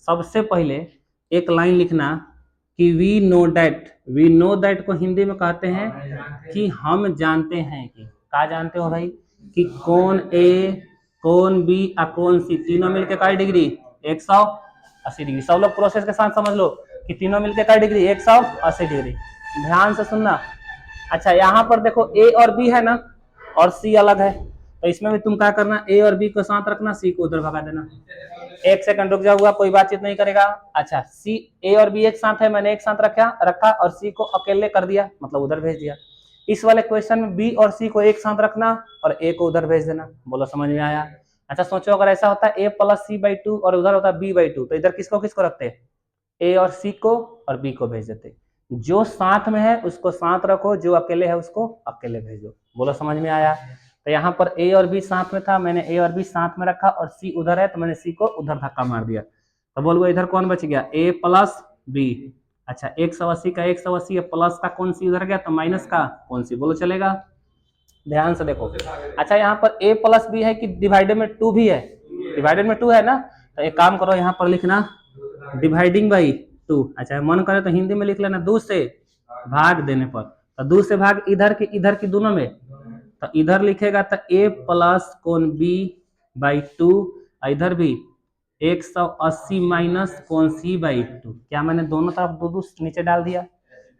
सबसे पहले एक लाइन लिखना कि वी नो दैट को हिंदी में कहते हैं कि हम जानते हैं कि, क्या जानते हो भाई, कि कौन ए, कौन बी और कौन सी तीनों मिलकर का डिग्री 180 डिग्री। सब लोग प्रोसेस के साथ समझ लो कि तीनों मिलकर का डिग्री 180 डिग्री। ध्यान से सुनना। अच्छा यहाँ पर देखो ए और बी है ना, और सी अलग है, तो इसमें भी तुम क्या करना, ए और बी को साथ रखना, सी को उधर भगा देना। एक सेकंड रुक जाऊंगा, कोई बातचीत नहीं करेगा। अच्छा सी, ए और बी एक साथ है, मैंने एक साथ रखा और सी को अकेले कर दिया, मतलब उधर भेज दिया। इस वाले क्वेश्चन में बी और सी को एक साथ रखना और ए को उधर भेज देना। बोलो समझ में आया। अच्छा सोचो अगर ऐसा होता है ए प्लस सी बाई टू और उधर होता है बी बाई टू, तो इधर किसको किसको रखते, ए और सी को और बी को भेज देते। जो साथ में है उसको साथ रखो, जो अकेले है उसको अकेले भेजो। बोलो समझ में आया। तो यहाँ पर ए और बी साथ में था, मैंने ए और बी साथ में रखा, और सी उधर है तो मैंने सी को उधर धक्का मार दिया। तो बोलो इधर कौन बच गया, ए प्लस बी। अच्छा 180 का 180 है, प्लस का कौन सी उधर गया, तो माइनस का कौन सी, बोलो चलेगा। ध्यान से देखो। अच्छा यहाँ पर ए प्लस बी है कि डिवाइडेड में 2 भी है, डिवाइडेड में 2 है ना, तो एक काम करो यहाँ पर लिखना डिवाइडिंग बाई 2। अच्छा मन करे तो हिंदी में लिख लेना 2 से भाग देने पर, तो 2 से भाग इधर की दोनों में, तो इधर लिखेगा तो ए प्लस कौन बी बाई 2, इधर भी 180 माइनस कौन सी बाई 2। क्या मैंने दोनों तरफ दो नीचे डाल दिया।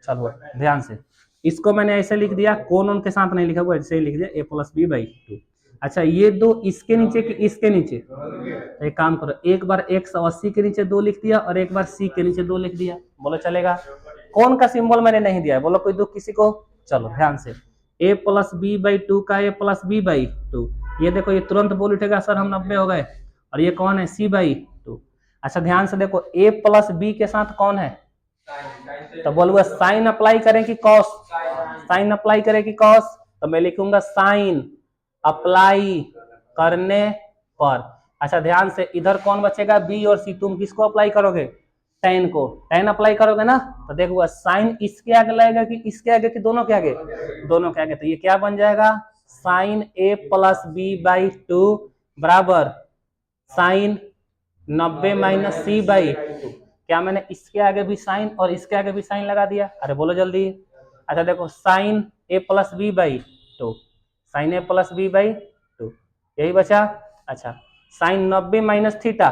चलो ध्यान से, इसको मैंने ऐसे लिख दिया, कौन उनके साथ नहीं लिखा हुआ, ऐसे ही लिख दिया ए प्लस बी बाई 2। अच्छा ये दो इसके नीचे कि इसके नीचे, तो एक काम करो, एक बार 180 के नीचे 2 लिख दिया और एक बार सी के नीचे 2 लिख दिया। बोलो चलेगा। कौन का सिंबल मैंने नहीं दिया है, बोलो कोई दुख किसी को। चलो ध्यान से, ए प्लस बी बाई 2 का ए प्लस बी बाई 2, ये देखो ये तुरंत बोल उठेगा सर हम 90 हो गए, और ये कौन है सी बाई 2। अच्छा ध्यान से देखो, ए प्लस बी के साथ कौन है, तो बोलूंगा साइन अप्लाई करें कि कॉस, साइन अप्लाई करें कि कॉस, तो मैं लिखूंगा साइन अप्लाई करने पर। अच्छा ध्यान से, इधर कौन बचेगा, बी और सी, तुम किसको अप्लाई करोगे, टेन को, टेन अप्लाई करोगे ना, तो देखो साइन इसके आगे लगेगा कि इसके आगे कि दोनों के आगे, दोनों के आगे, तो ये क्या बन जाएगा, sine A plus B by 2 बराबर साइन 90 माइनस सी बाई 2। क्या मैंने इसके आगे भी साइन और इसके आगे भी साइन लगा दिया, अरे बोलो जल्दी। अच्छा देखो sine A plus B by 2, sine A plus B by 2, यही बचा। अच्छा sine 90 minus theta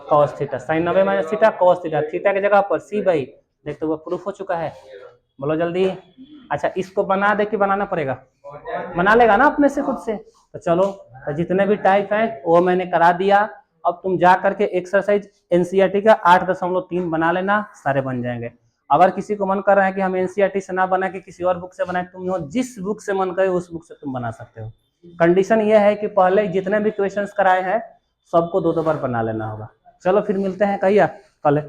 cos theta, sine 90 minus theta cos theta, theta की जगह पर सी बाई, देखते वो प्रूफ हो चुका है, बोलो जल्दी। अच्छा इसको बना दे कि बनाना पड़ेगा, बना लेगा ना अपने से खुद से। तो चलो, तो जितने भी टाइप है वो मैंने करा दिया। अब तुम जा करके एक्सरसाइज एनसीईआरटी का 8.3 बना लेना, सारे बन जाएंगे। अगर किसी को मन कर रहा है कि हम एनसीईआरटी से ना बना के किसी और बुक से बनाए, तुम जिस बुक से मन करे उस बुक से तुम बना सकते हो। कंडीशन ये है कि पहले जितने भी क्वेश्चंस कराए हैं सबको 2-2 बार बना लेना होगा। चलो फिर मिलते हैं कहिए कल।